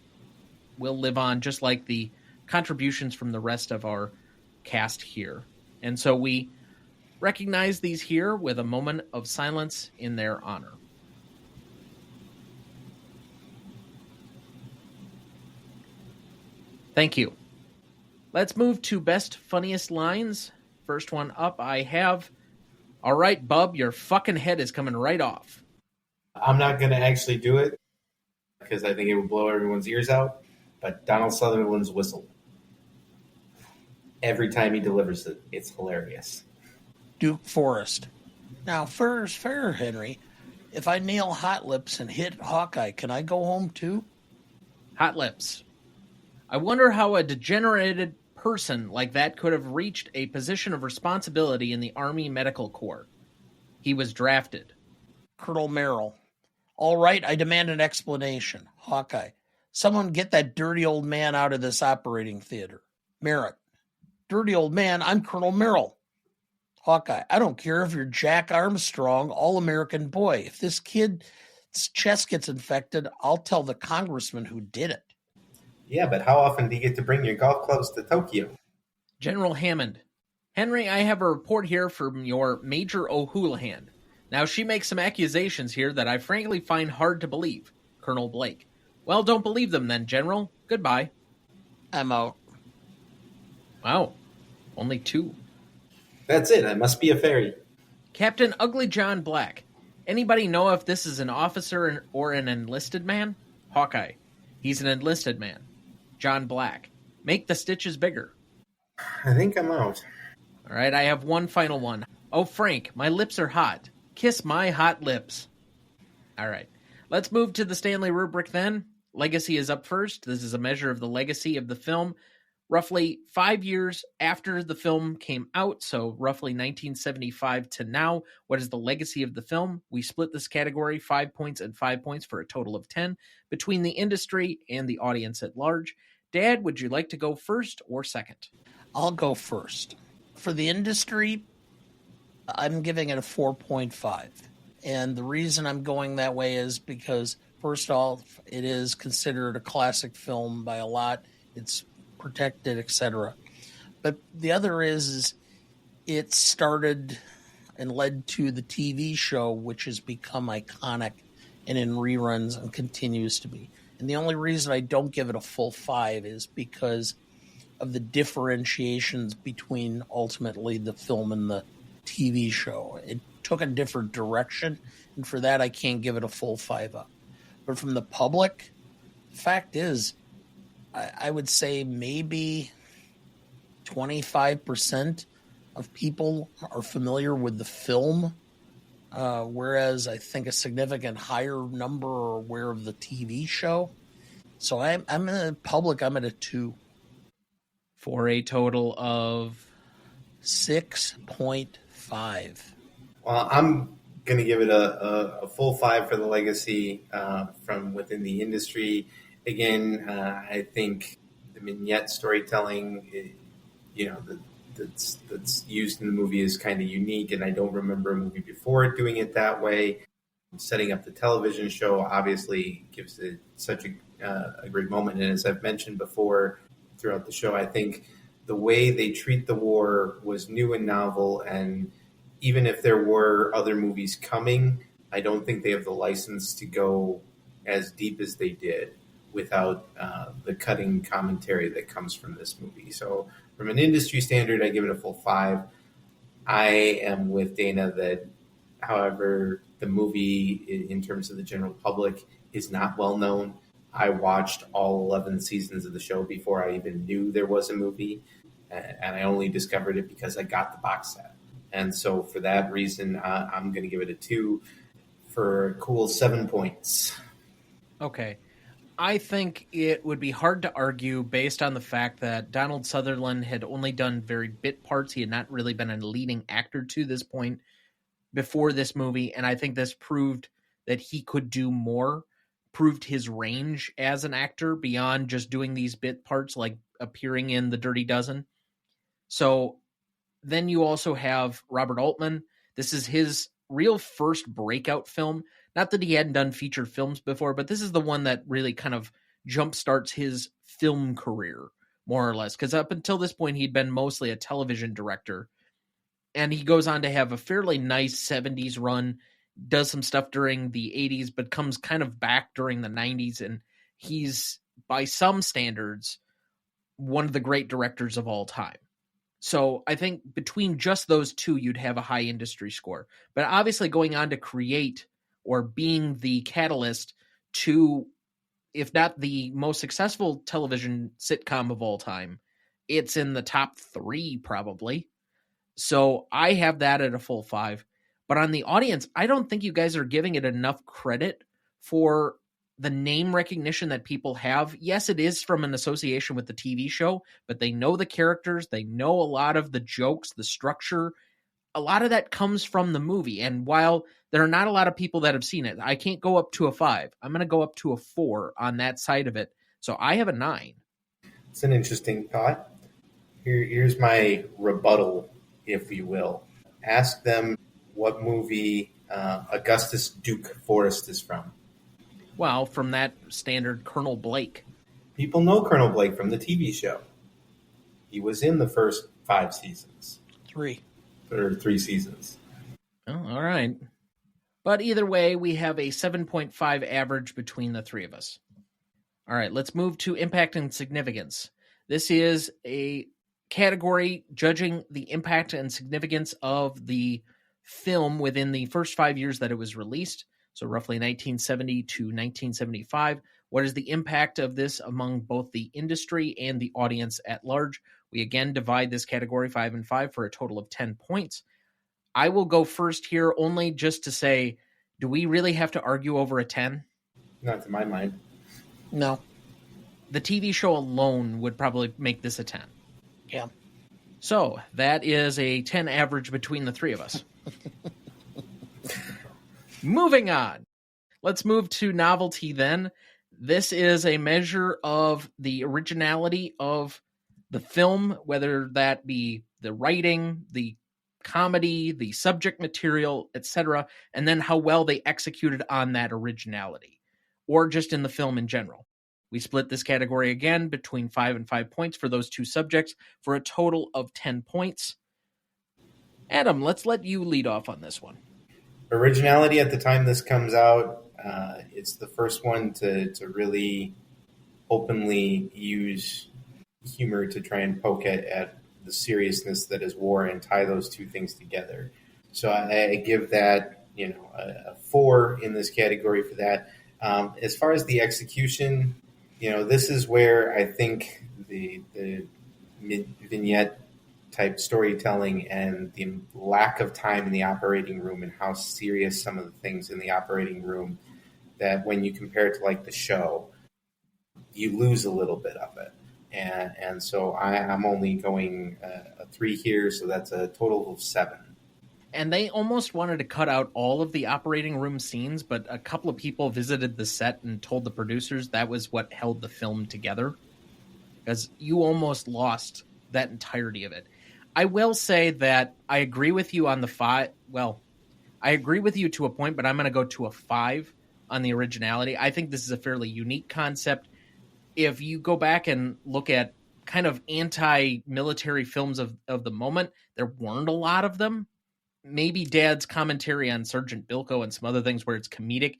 will live on, just like the contributions from the rest of our cast here. And so we recognize these here with a moment of silence in their honor. Thank you. Let's move to best funniest lines. First one up I have, all right, bub, your fucking head is coming right off. I'm not going to actually do it because I think it would blow everyone's ears out, but Donald Sutherland's whistle. Every time he delivers it, it's hilarious. Duke Forrest. Now, fair, Henry. If I nail Hot Lips and hit Hawkeye, can I go home too? Hot Lips. I wonder how a degenerated person like that could have reached a position of responsibility in the Army Medical Corps. He was drafted. Colonel Merrill. All right, I demand an explanation. Hawkeye. Someone get that dirty old man out of this operating theater. Merritt. Dirty old man, I'm Colonel Merrill. Hawkeye. I don't care if you're Jack Armstrong, all-American boy. If this kid's chest gets infected, I'll tell the congressman who did it. Yeah, but how often do you get to bring your golf clubs to Tokyo? General Hammond. Henry, I have a report here from your Major O'Houlihan. Now, she makes some accusations here that I frankly find hard to believe. Colonel Blake. Well, don't believe them then, General. Goodbye. I'm out. Wow. Only two. That's it. I must be a fairy. Captain Ugly John Black. Anybody know if this is an officer or an enlisted man? Hawkeye. He's an enlisted man. John Black. Make the stitches bigger. I think I'm out. All right, I have one final one. Oh, Frank, my lips are hot. Kiss my hot lips. All right, let's move to the Stanley rubric then. Legacy is up first. This is a measure of the legacy of the film. Roughly 5 years after the film came out, so roughly 1975 to now, what is the legacy of the film? We split this category 5 points and 5 points for a total of 10 between the industry and the audience at large. Dad, would you like to go first or second? I'll go first. For the industry, I'm giving it a 4.5. And the reason I'm going that way is because, first off, it is considered a classic film by a lot. It's protected, etc. But the other is it started and led to the TV show, which has become iconic and in reruns and continues to be. And the only reason I don't give it a full 5 is because of the differentiations between ultimately the film and the TV show. It took a different direction, and for that I can't give it a full 5 up. But from the public, the fact is, I would say maybe 25% of people are familiar with the film, whereas I think a significant higher number are aware of the TV show. So I'm in the public. I'm at a 2. For a total of 6.5. Well, I'm going to give it a full 5 for the legacy from within the industry. Again, I think the vignette storytelling, that's used in the movie is kind of unique, and I don't remember a movie before doing it that way. Setting up the television show obviously gives it such a great moment, and as I've mentioned before throughout the show, I think the way they treat the war was new and novel, and even if there were other movies coming, I don't think they have the license to go as deep as they did without the cutting commentary that comes from this movie. So from an industry standard, I give it a full 5. I am with Dana that, however, the movie in terms of the general public is not well known. I watched all 11 seasons of the show before I even knew there was a movie, and I only discovered it because I got the box set. And so for that reason, I'm going to give it a 2 for a cool 7 points. Okay. I think it would be hard to argue based on the fact that Donald Sutherland had only done very bit parts. He had not really been a leading actor to this point before this movie, and I think this proved that he could do more, proved his range as an actor beyond just doing these bit parts like appearing in The Dirty Dozen. So then you also have Robert Altman. This is his real first breakout film. Not that he hadn't done featured films before, but this is the one that really kind of jumpstarts his film career, more or less. Because up until this point, he'd been mostly a television director. And he goes on to have a fairly nice 70s run, does some stuff during the 80s, but comes kind of back during the 90s. And he's, by some standards, one of the great directors of all time. So I think between just those two, you'd have a high industry score. But obviously going on to create or being the catalyst to, if not the most successful television sitcom of all time, it's in the top 3 probably. So I have that at a full 5. But on the audience, I don't think you guys are giving it enough credit for the name recognition that people have. Yes, it is from an association with the TV show, but they know the characters. They know a lot of the jokes, the structure. A lot of that comes from the movie. And while there are not a lot of people that have seen it, I can't go up to a 5. I'm going to go up to a 4 on that side of it. So I have a 9. It's an interesting thought. Here's my rebuttal, if you will. Ask them what movie Augustus Duke Forrest is from. Well, from that standard Colonel Blake. People know Colonel Blake from the TV show. He was in the first 5 seasons. 3. Or 3 seasons. Oh, all right. But either way, we have a 7.5 average between the 3 of us. All right, let's move to impact and significance. This is a category judging the impact and significance of the film within the first 5 years that it was released. So roughly 1970 to 1975. What is the impact of this among both the industry and the audience at large? We again divide this category 5 and 5 for a total of 10 points. I will go first here only just to say, do we really have to argue over a 10? Not to my mind. No. The TV show alone would probably make this a 10. Yeah. So that is a 10 average between the 3 of us. Moving on. Let's move to novelty then. This is a measure of the originality of the film, whether that be the writing, the comedy, the subject material, etc., and then how well they executed on that originality, or just in the film in general. We split this category again between 5 and 5 points for those 2 subjects for a total of 10 points. Adam, let's let you lead off on this one. Originality at the time this comes out, it's the first one to really openly use humor to try and poke at the seriousness that is war and tie those 2 things together. So I give that, a 4 in this category for that. As far as the execution, this is where I think the vignette type storytelling and the lack of time in the operating room and how serious some of the things in the operating room, that when you compare it to like the show, you lose a little bit of it. And so I'm only going a 3 here, so that's a total of 7. And they almost wanted to cut out all of the operating room scenes, but a couple of people visited the set and told the producers that was what held the film together, because you almost lost that entirety of it. I will say that I agree with you on the 5. Well, I agree with you to a point, but I'm going to go to a 5 on the originality. I think this is a fairly unique concept. If you go back and look at kind of anti-military films of the moment, there weren't a lot of them. Maybe Dad's commentary on Sergeant Bilko and some other things where it's comedic.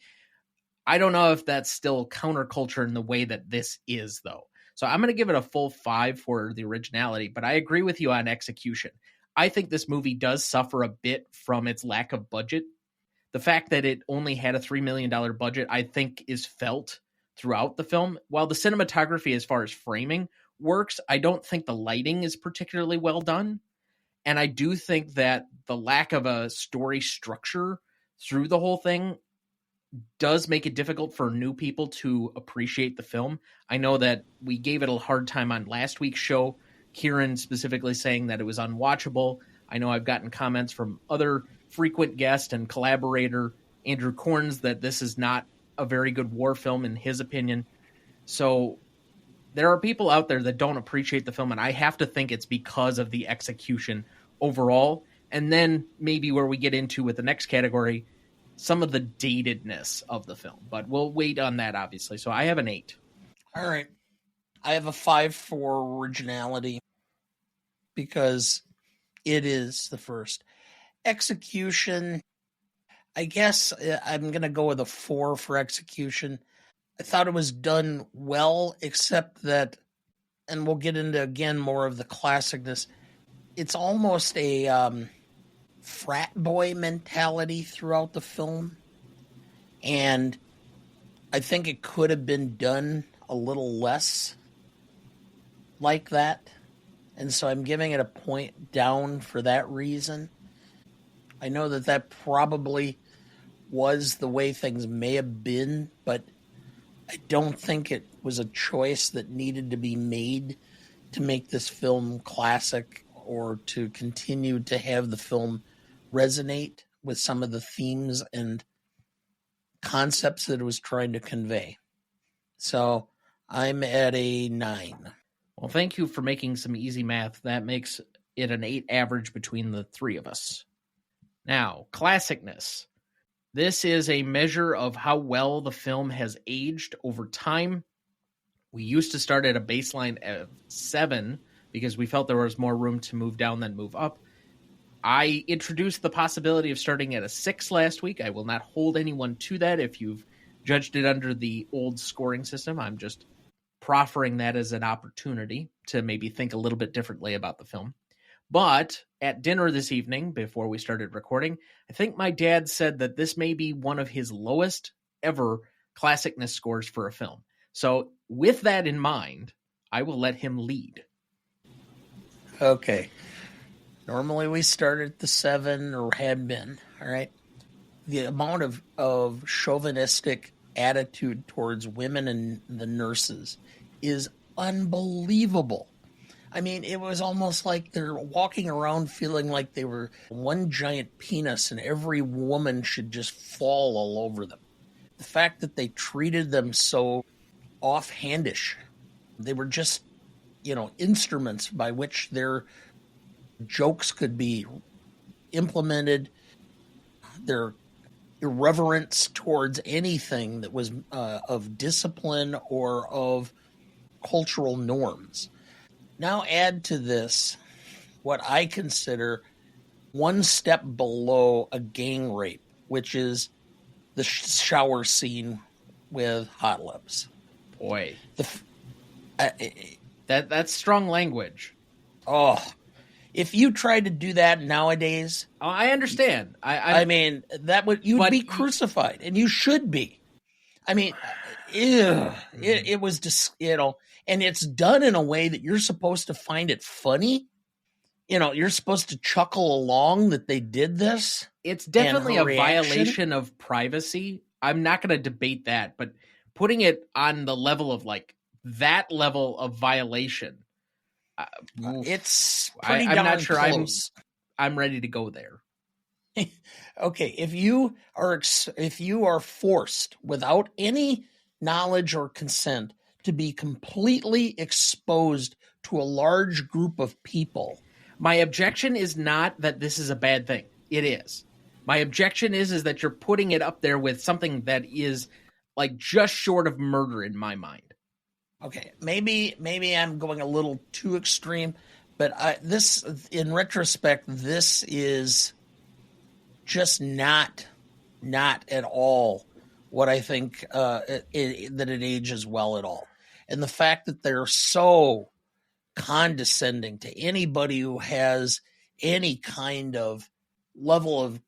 I don't know if that's still counterculture in the way that this is, though. So I'm going to give it a full 5 for the originality, but I agree with you on execution. I think this movie does suffer a bit from its lack of budget. The fact that it only had a $3 million budget, I think, is felt throughout the film. While the cinematography, as far as framing, works, I don't think the lighting is particularly well done. And I do think that the lack of a story structure through the whole thing does make it difficult for new people to appreciate the film. I know that we gave it a hard time on last week's show, Kieran specifically saying that it was unwatchable. I know I've gotten comments from other frequent guest and collaborator Andrew Corns that this is not a very good war film in his opinion. So there are people out there that don't appreciate the film, and I have to think it's because of the execution overall. And then maybe where we get into with the next category, some of the datedness of the film. But we'll wait on that, obviously. So I have an 8. All right. I have a 5 for originality because it is the first. Execution, I guess I'm going to go with a 4 for execution. I thought it was done well, except that, and we'll get into, again, more of the classicness, it's almost a frat boy mentality throughout the film. And I think it could have been done a little less like that. And so I'm giving it a point down for that reason. I know that that probably was the way things may have been, but I don't think it was a choice that needed to be made to make this film classic or to continue to have the film resonate with some of the themes and concepts that it was trying to convey. So I'm at a 9. Well, thank you for making some easy math. That makes it an 8 average between the three of us. Now, classicness. This is a measure of how well the film has aged over time. We used to start at a baseline of 7 because we felt there was more room to move down than move up. I introduced the possibility of starting at a 6 last week. I will not hold anyone to that if you've judged it under the old scoring system. I'm just proffering that as an opportunity to maybe think a little bit differently about the film. But at dinner this evening, before we started recording, I think my dad said that this may be one of his lowest ever classicness scores for a film. So with that in mind, I will let him lead. Okay. Normally we start at the 7 or had been, all right? The amount of chauvinistic attitude towards women and the nurses is unbelievable. I mean, it was almost like they're walking around feeling like they were one giant penis and every woman should just fall all over them. The fact that they treated them so offhandish, they were just, instruments by which their jokes could be implemented, their irreverence towards anything that was of discipline or of cultural norms. Now add to this what I consider one step below a gang rape, which is the shower scene with Hot Lips. Boy, that's strong language. Oh, if you tried to do that nowadays, I understand. I mean, you'd be crucified, and you should be. I mean, it was just, and it's done in a way that you're supposed to find it funny. You're supposed to chuckle along that they did this. It's definitely a violation of privacy. I'm not going to debate that, but putting it on the level of like that level of violation, it's I'm pretty not sure close. I'm ready to go there. Okay, if you are forced without any knowledge or consent to be completely exposed to a large group of people. My objection is not that this is a bad thing. It is. My objection is that you're putting it up there with something that is like just short of murder in my mind. Okay, maybe I'm going a little too extreme, but this, in retrospect, this is just not at all what I think that it ages well at all. And the fact that they're so condescending to anybody who has any kind of level of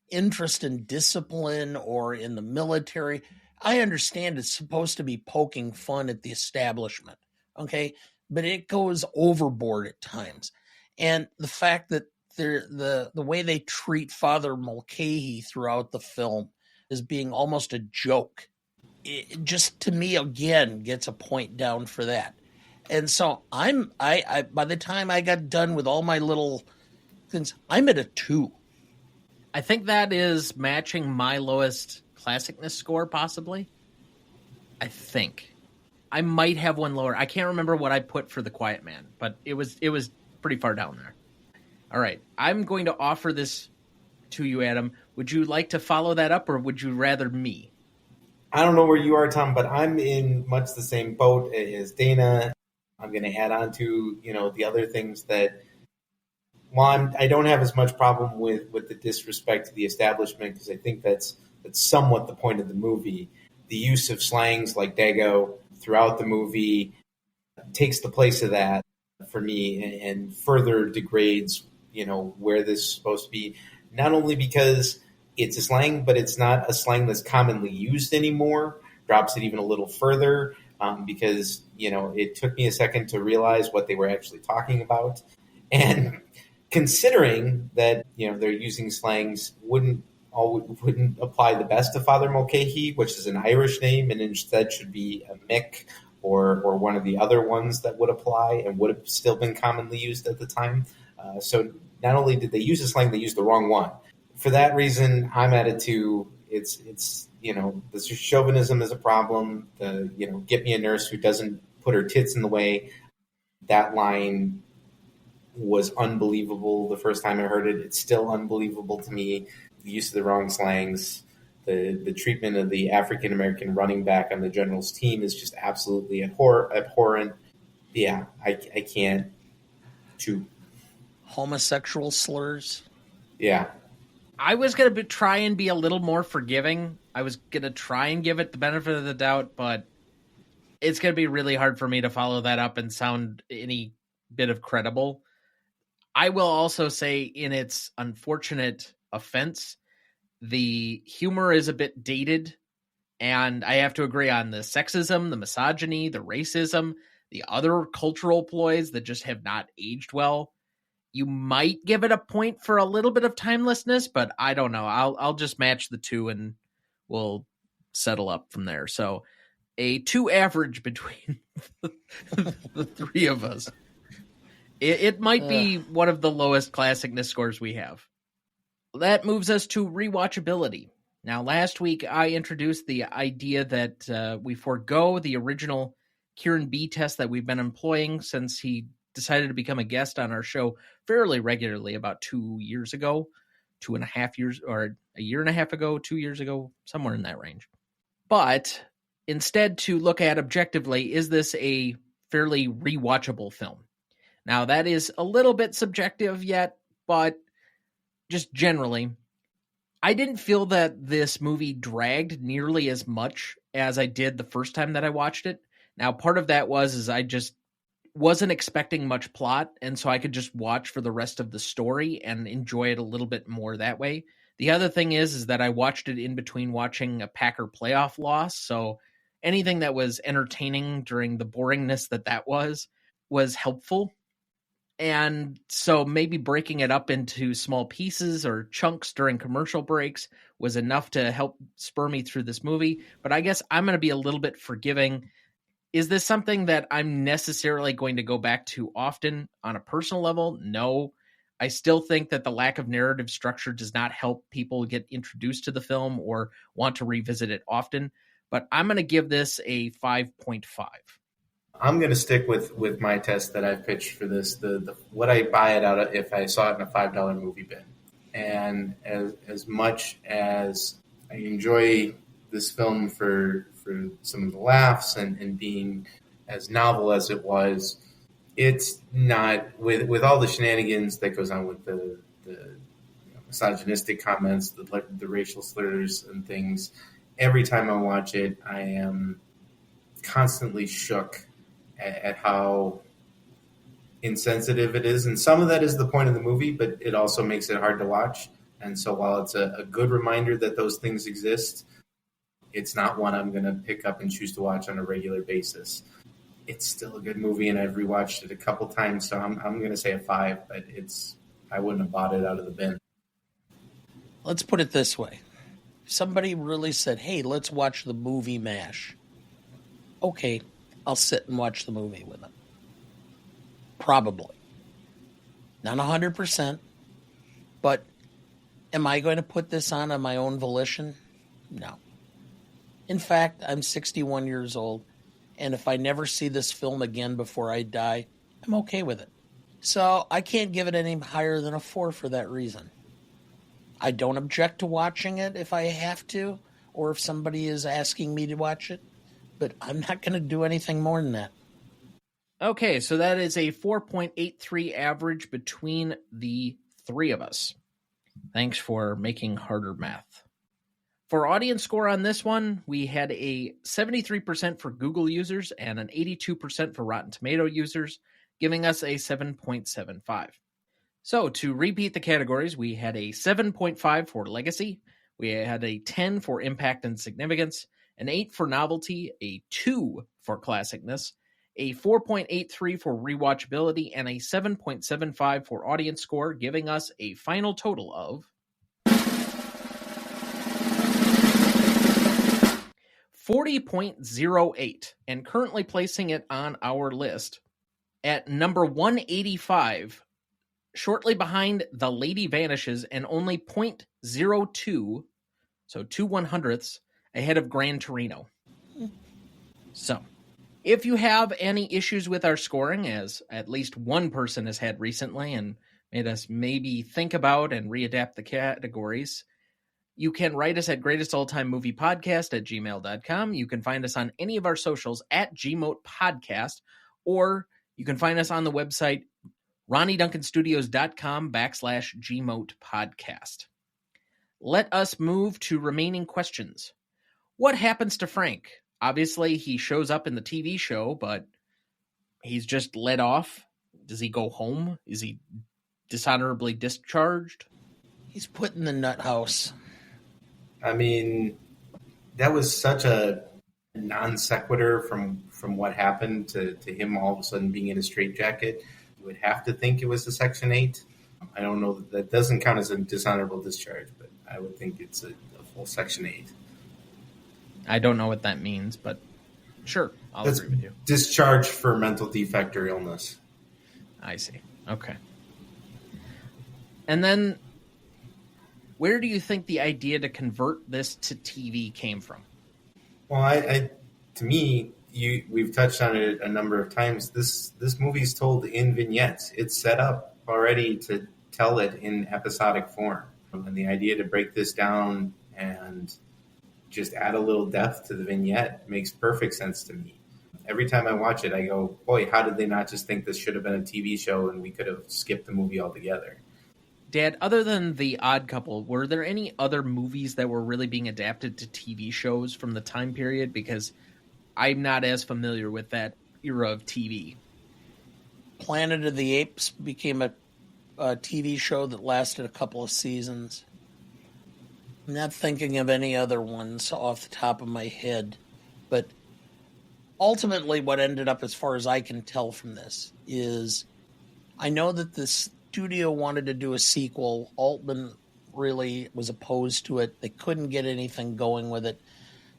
interest in discipline or in the military. I understand it's supposed to be poking fun at the establishment, okay? But it goes overboard at times. And the fact that the way they treat Father Mulcahy throughout the film as being almost a joke, it just, to me, again, gets a point down for that. And so I by the time I got done with all my little things, I'm at a 2. I think that is matching my lowest classicness score, possibly. I think. I might have one lower. I can't remember what I put for The Quiet Man, but it was pretty far down there. All right. I'm going to offer this to you, Adam. Would you like to follow that up, or would you rather me? I don't know where you are, Tom, but I'm in much the same boat as Dana. I'm going to add on to, the other things that, I don't have as much problem with the disrespect to the establishment, because I think that's somewhat the point of the movie. The use of slangs like Dago throughout the movie takes the place of that for me, and further degrades, where this is supposed to be. Not only because it's a slang, but it's not a slang that's commonly used anymore. Drops it even a little further, because, it took me a second to realize what they were actually talking about. And considering that, they're using slangs wouldn't apply the best to Father Mulcahy, which is an Irish name, and instead should be a Mick or one of the other ones that would apply and would have still been commonly used at the time. So not only did they use a slang, they used the wrong one. For that reason, I'm at it too. It's the chauvinism is a problem. The get me a nurse who doesn't put her tits in the way. That line was unbelievable the first time I heard it. It's still unbelievable to me. The use of the wrong slangs, the treatment of the African-American running back on the Generals team is just absolutely abhorrent. Yeah, I can't. 2. Homosexual slurs. Yeah. I was going to try and be a little more forgiving. I was going to try and give it the benefit of the doubt, but it's going to be really hard for me to follow that up and sound any bit of credible. I will also say, in its unfortunate offense, the humor is a bit dated, and I have to agree on the sexism, the misogyny, the racism, the other cultural ploys that just have not aged well. You might give it a point for a little bit of timelessness, but I don't know. I'll just match the 2 and we'll settle up from there. So a 2 average between the 3 of us. It might be one of the lowest classicness scores we have. That moves us to rewatchability. Now, last week I introduced the idea that we forego the original Kieran B test that we've been employing since he decided to become a guest on our show fairly regularly about 2 years ago, 2.5 years, or a year and a half ago, 2 years ago, somewhere in that range. But instead to look at objectively, is this a fairly rewatchable film? Now, that is a little bit subjective yet, but just generally, I didn't feel that this movie dragged nearly as much as I did the first time that I watched it. Now, part of that was I just wasn't expecting much plot, and so I could just watch for the rest of the story and enjoy it a little bit more that way. The other thing is that I watched it in between watching a Packer playoff loss, so anything that was entertaining during the boringness that was helpful. And so maybe breaking it up into small pieces or chunks during commercial breaks was enough to help spur me through this movie. But I guess I'm going to be a little bit forgiving. Is this something that I'm necessarily going to go back to often on a personal level? No. I still think that the lack of narrative structure does not help people get introduced to the film or want to revisit it often. But I'm going to give this a 5.5. I'm going to stick with my test that I've pitched for this. The what I buy it out of if I saw it in a $5 movie bin. And as much as I enjoy this film for some of the laughs and being as novel as it was, it's not, with all the shenanigans that goes on with the misogynistic comments, the racial slurs and things. Every time I watch it, I am constantly shook at how insensitive it is. And some of that is the point of the movie, but it also makes it hard to watch. And so while it's a good reminder that those things exist, it's not one I'm going to pick up and choose to watch on a regular basis. It's still a good movie, and I've rewatched it a couple times, so I'm going to say a 5, but I wouldn't have bought it out of the bin. Let's put it this way. Somebody really said, hey, let's watch the movie MASH. Okay, I'll sit and watch the movie with them. Probably. Not 100%, but am I going to put this on my own volition? No. In fact, I'm 61 years old, and if I never see this film again before I die, I'm okay with it. So I can't give it any higher than a 4 for that reason. I don't object to watching it if I have to, or if somebody is asking me to watch it, but I'm not going to do anything more than that. Okay, so that is a 4.83 average between the three of us. Thanks for making harder math. For audience score on this one, we had a 73% for Google users and an 82% for Rotten Tomato users, giving us a 7.75. So to repeat the categories, we had a 7.5 for legacy, we had a 10 for impact and significance, an 8 for novelty, a 2 for classicness, a 4.83 for rewatchability, and a 7.75 for audience score, giving us a final total of 40.08, and currently placing it on our list at number 185, shortly behind The Lady Vanishes, and only 0.02, so 2/100ths, ahead of Gran Torino. So, if you have any issues with our scoring, as at least one person has had recently and made us maybe think about and readapt the categories, you can write us at greatestalltimemoviepodcast@gmail.com. You can find us on any of our socials at gmotepodcast, or you can find us on the website ronnieduncanstudios.com/gmotepodcast. Let us move to remaining questions. What happens to Frank? Obviously, he shows up in the TV show, but he's just let off. Does he go home? Is he dishonorably discharged? He's put in the nut house. I mean, that was such a non sequitur from what happened to him all of a sudden being in a straitjacket. You would have to think it was a Section 8. I don't know. That doesn't count as a dishonorable discharge, but I would think it's a full Section 8. I don't know what that means, but sure, I'll agree with you. Discharge for mental defect or illness. I see. Okay. And then, where do you think the idea to convert this to TV came from? Well, to me, we've touched on it a number of times. This movie's told in vignettes. It's set up already to tell it in episodic form. And the idea to break this down and just add a little depth to the vignette makes perfect sense to me. Every time I watch it, I go, boy, how did they not just think this should have been a TV show and we could have skipped the movie altogether? Dad, other than The Odd Couple, were there any other movies that were really being adapted to TV shows from the time period? Because I'm not as familiar with that era of TV. Planet of the Apes became a TV show that lasted a couple of seasons. I'm not thinking of any other ones off the top of my head, but ultimately what ended up, as far as I can tell from this, is I know that the studio wanted to do a sequel. Altman really was opposed to it. They couldn't get anything going with it.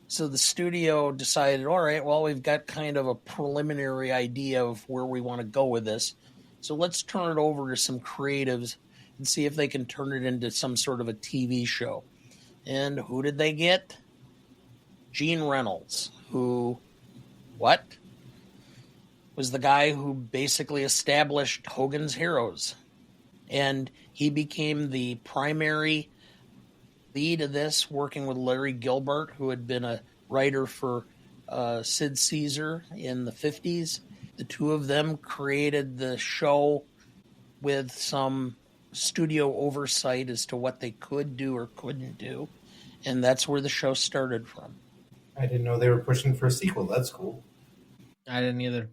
So the studio decided, all right, well, we've got kind of a preliminary idea of where we want to go with this. So let's turn it over to some creatives and see if they can turn it into some sort of a TV show. And who did they get? Gene Reynolds, who, was the guy who basically established Hogan's Heroes. And he became the primary lead of this, working with Larry Gilbert, who had been a writer for Sid Caesar in the 50s. The two of them created the show with some studio oversight as to what they could do or couldn't do. And that's where the show started from. I didn't know they were pushing for a sequel. That's cool. I didn't either.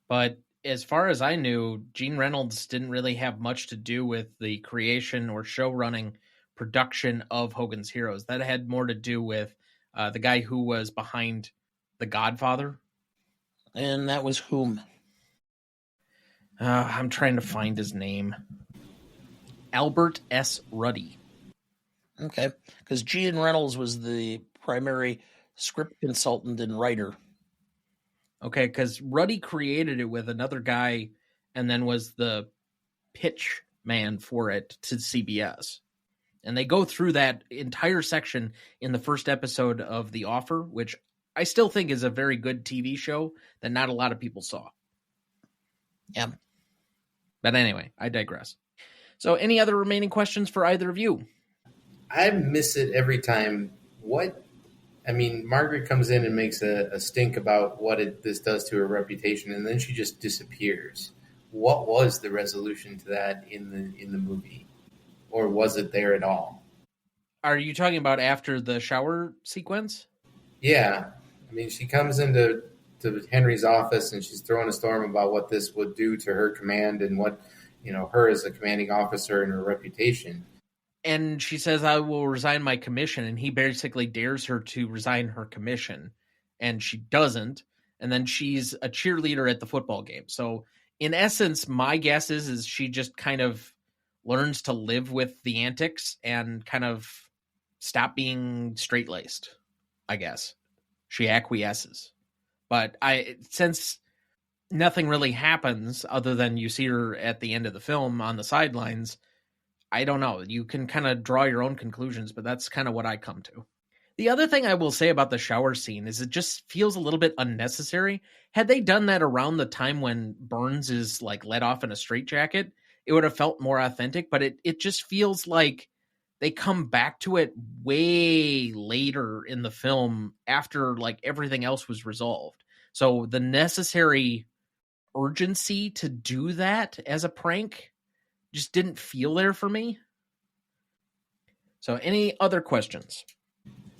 But as far as I knew, Gene Reynolds didn't really have much to do with the creation or show running production of Hogan's Heroes. That had more to do with the guy who was behind The Godfather. And that was whom? I'm trying to find his name. Albert S. Ruddy. Okay, because Gene Reynolds was the primary script consultant and writer. Okay, because Ruddy created it with another guy and then was the pitch man for it to CBS. And they go through that entire section in the first episode of The Offer, which I still think is a very good TV show that not a lot of people saw. Yeah. But anyway, I digress. So any other remaining questions for either of you? I miss it every time. Margaret comes in and makes a stink about what this does to her reputation, and then she just disappears. What was the resolution to that in the movie? Or was it there at all? Are you talking about after the shower sequence? Yeah. She comes into Henry's office and she's throwing a storm about what this would do to her command and what, her as a commanding officer and her reputation. And she says, I will resign my commission. And he basically dares her to resign her commission. And she doesn't. And then she's a cheerleader at the football game. So in essence, my guess is she just kind of learns to live with the antics and kind of stop being straight-laced, I guess. She acquiesces. But since nothing really happens other than you see her at the end of the film on the sidelines, I don't know. You can kind of draw your own conclusions, but that's kind of what I come to. The other thing I will say about the shower scene is it just feels a little bit unnecessary. Had they done that around the time when Burns is let off in a straitjacket, it would have felt more authentic, but it just feels like they come back to it way later in the film after everything else was resolved. So the necessary urgency to do that as a prank just didn't feel there for me. So any other questions?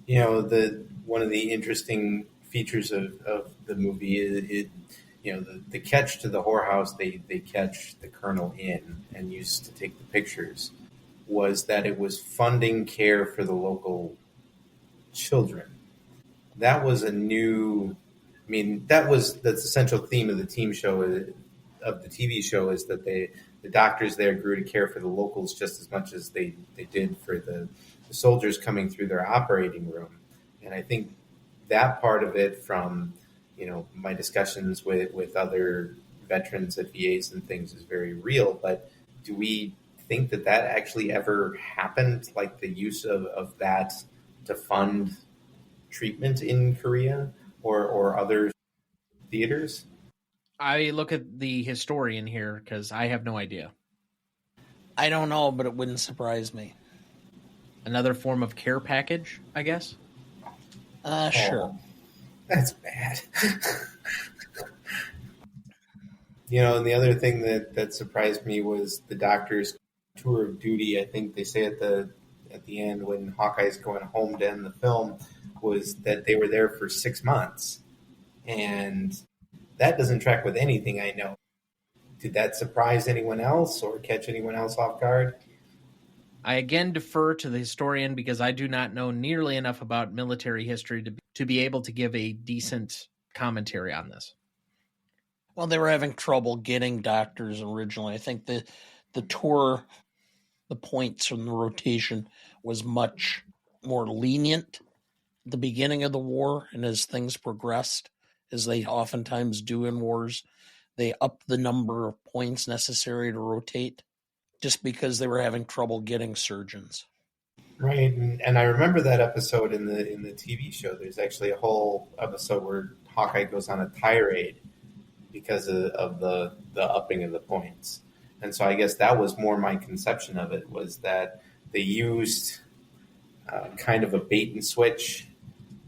One of the interesting features of the movie is the catch to the whorehouse they catch the colonel in and used to take the pictures was that it was funding care for the local children. That was that's the central theme of the TV show is that the doctors there grew to care for the locals just as much as they did for the soldiers coming through their operating room. And I think that part of it from, my discussions with other veterans at VAs and things is very real. But do we think that actually ever happened, like the use of that to fund treatment in Korea or other theaters? I look at the historian here because I have no idea. I don't know, but it wouldn't surprise me. Another form of care package, I guess? Sure. That's bad. And the other thing that surprised me was the doctor's tour of duty. I think they say at the end when Hawkeye's going home to end the film was that they were there for 6 months. And that doesn't track with anything I know. Did that surprise anyone else or catch anyone else off guard? I again defer to the historian because I do not know nearly enough about military history to be able to give a decent commentary on this. Well, they were having trouble getting doctors originally. I think the tour, the points from the rotation was much more lenient the beginning of the war, and as things progressed, as they oftentimes do in wars, they upped the number of points necessary to rotate just because they were having trouble getting surgeons. Right, and I remember that episode in the TV show. There's actually a whole episode where Hawkeye goes on a tirade because of the upping of the points. And so I guess that was more my conception of it, was that they used kind of a bait and switch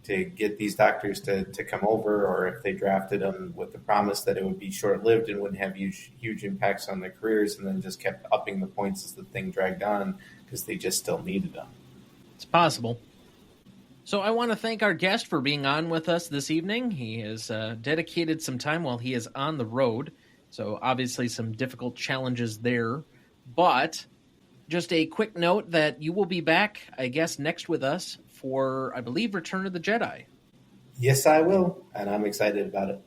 to get these doctors to come over, or if they drafted them with the promise that it would be short-lived and wouldn't have huge impacts on their careers, and then just kept upping the points as the thing dragged on because they just still needed them. It's possible. So I want to thank our guest for being on with us this evening. He has dedicated some time while he is on the road, so obviously some difficult challenges there. But just a quick note that you will be back, I guess, next with us for, I believe, Return of the Jedi. Yes, I will, and I'm excited about it.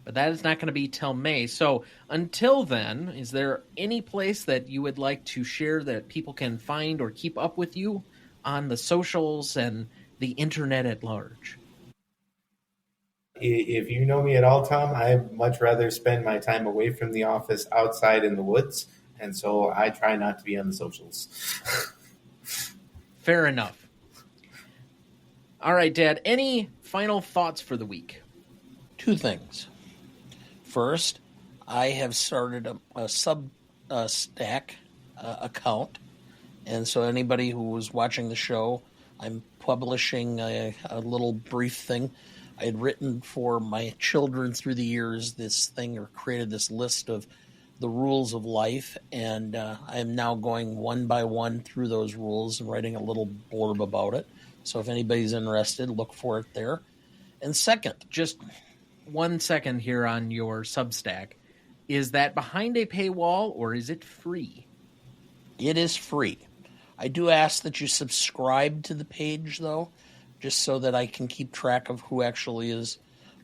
But that is not going to be till May. So until then, is there any place that you would like to share that people can find or keep up with you on the socials and the internet at large? If you know me at all, Tom, I'd much rather spend my time away from the office outside in the woods, and so I try not to be on the socials. Fair enough. All right, Dad, any final thoughts for the week? 2 things. First, I have started a Substack account, and so anybody who was watching the show, I'm publishing a little brief thing. I had written for my children through the years this thing, or created this list of the rules of life, and I am now going one by one through those rules and writing a little blurb about it. So if anybody's interested, look for it there. And second, just 1 second here on your Substack. Is that behind a paywall or is it free? It is free. I do ask that you subscribe to the page, though, just so that I can keep track of who actually is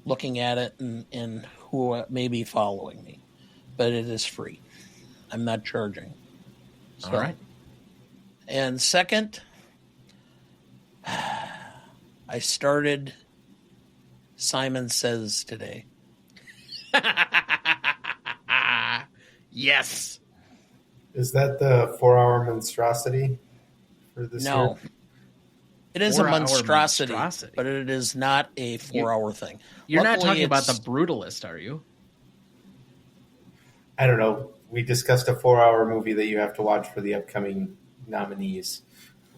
looking at it and who may be following me. But it is free. I'm not charging. So. All right. And second, I started Simon Says today. Yes. Is that the 4-hour monstrosity for this year? No. It is a 4-hour monstrosity, monstrosity, but it is not a 4-hour thing. You're Luckily, not talking about it's- the Brutalist, are you? I don't know. We discussed a 4-hour movie that you have to watch for the upcoming nominees.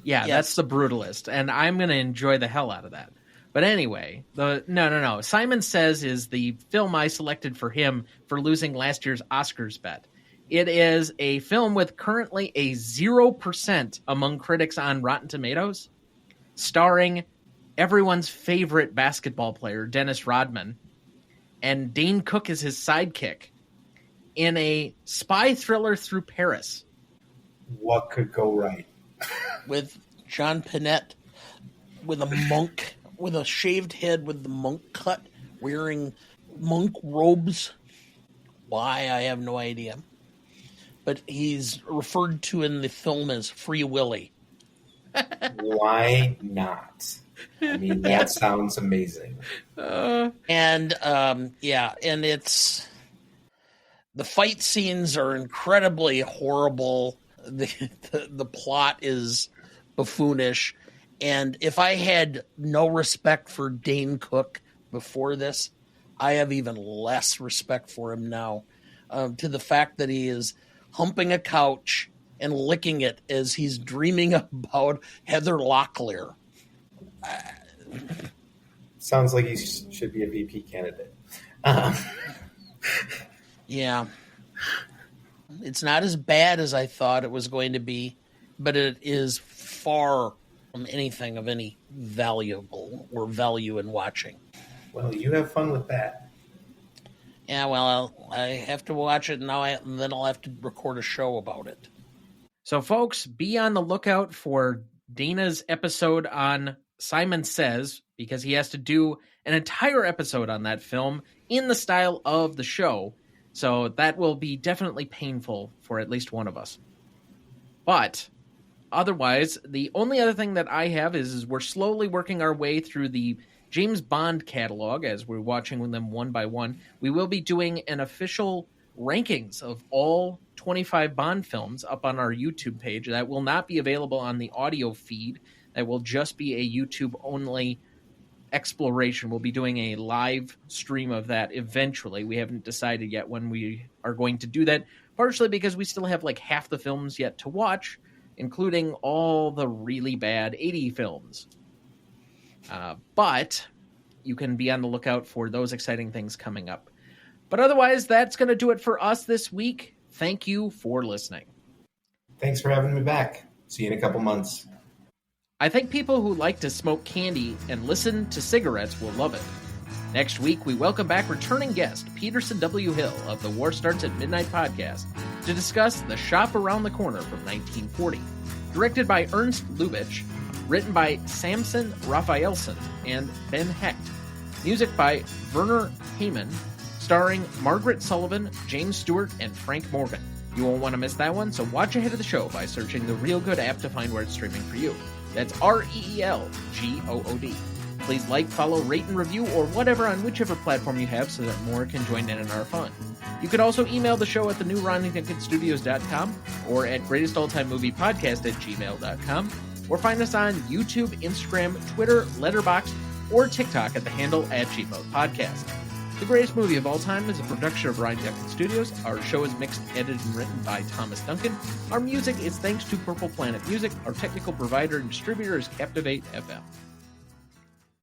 Yeah, Yes. that's the Brutalist, and I'm going to enjoy the hell out of that. But anyway, no. Simon Says is the film I selected for him for losing last year's Oscars bet. It is a film with currently a 0% among critics on Rotten Tomatoes, starring everyone's favorite basketball player, Dennis Rodman, and Dane Cook is his sidekick, in a spy thriller through Paris. What could go right? with John Panette, with a monk, with a shaved head, with the monk cut, wearing monk robes. Why, I have no idea. But he's referred to in the film as Free Willy. Why not? I mean, that sounds amazing. And it's the fight scenes are incredibly horrible. The plot is buffoonish, and if I had no respect for Dane Cook before this, I have even less respect for him now. To the fact that he is humping a couch and licking it as he's dreaming about Heather Locklear. Sounds like he should be a VP candidate. Yeah. It's not as bad as I thought it was going to be, but it is far from anything of any valuable or value in watching. Well, you have fun with that. Yeah, well, I have to watch it now, and then I'll have to record a show about it. So, folks, be on the lookout for Dana's episode on Simon Says, because he has to do an entire episode on that film in the style of the show. So that will be definitely painful for at least one of us. But Otherwise, the only other thing that I have is we're slowly working our way through the James Bond catalog as we're watching them one by one. We will be doing an official rankings of all 25 Bond films up on our YouTube page. That will not be available on the audio feed. That will just be a YouTube-only exploration. We'll be doing a live stream of that eventually. We haven't decided yet when we are going to do that, partially because we still have like half the films yet to watch, including all the really bad 80 films. But you can be on the lookout for those exciting things coming up. But otherwise, that's going to do it for us this week. Thank you for listening. Thanks for having me back. See you in a couple months. I think people who like to smoke candy and listen to cigarettes will love it. Next week, we welcome back returning guest Peterson W. Hill of the War Starts at Midnight podcast to discuss The Shop Around the Corner from 1940. Directed by Ernst Lubitsch, written by Samson Raphaelson and Ben Hecht. Music by Werner Heyman, starring Margaret Sullivan, James Stewart, and Frank Morgan. You won't want to miss that one, so watch ahead of the show by searching the Real Good app to find where it's streaming for you. That's REELGOOD. Please like, follow, rate, and review, or whatever on whichever platform you have so that more can join in our fun. You can also email the show at thenewronnydickensstudios.com or at greatestaltimemoviepodcast@gmail.com, or find us on YouTube, Instagram, Twitter, Letterboxd, or TikTok at the handle @GModePodcast. The Greatest Movie of All Time is a production of Ronny Duncan Studios. Our show is mixed, edited, and written by Thomas Duncan. Our music is thanks to Purple Planet Music. Our technical provider and distributor is Captivate FM.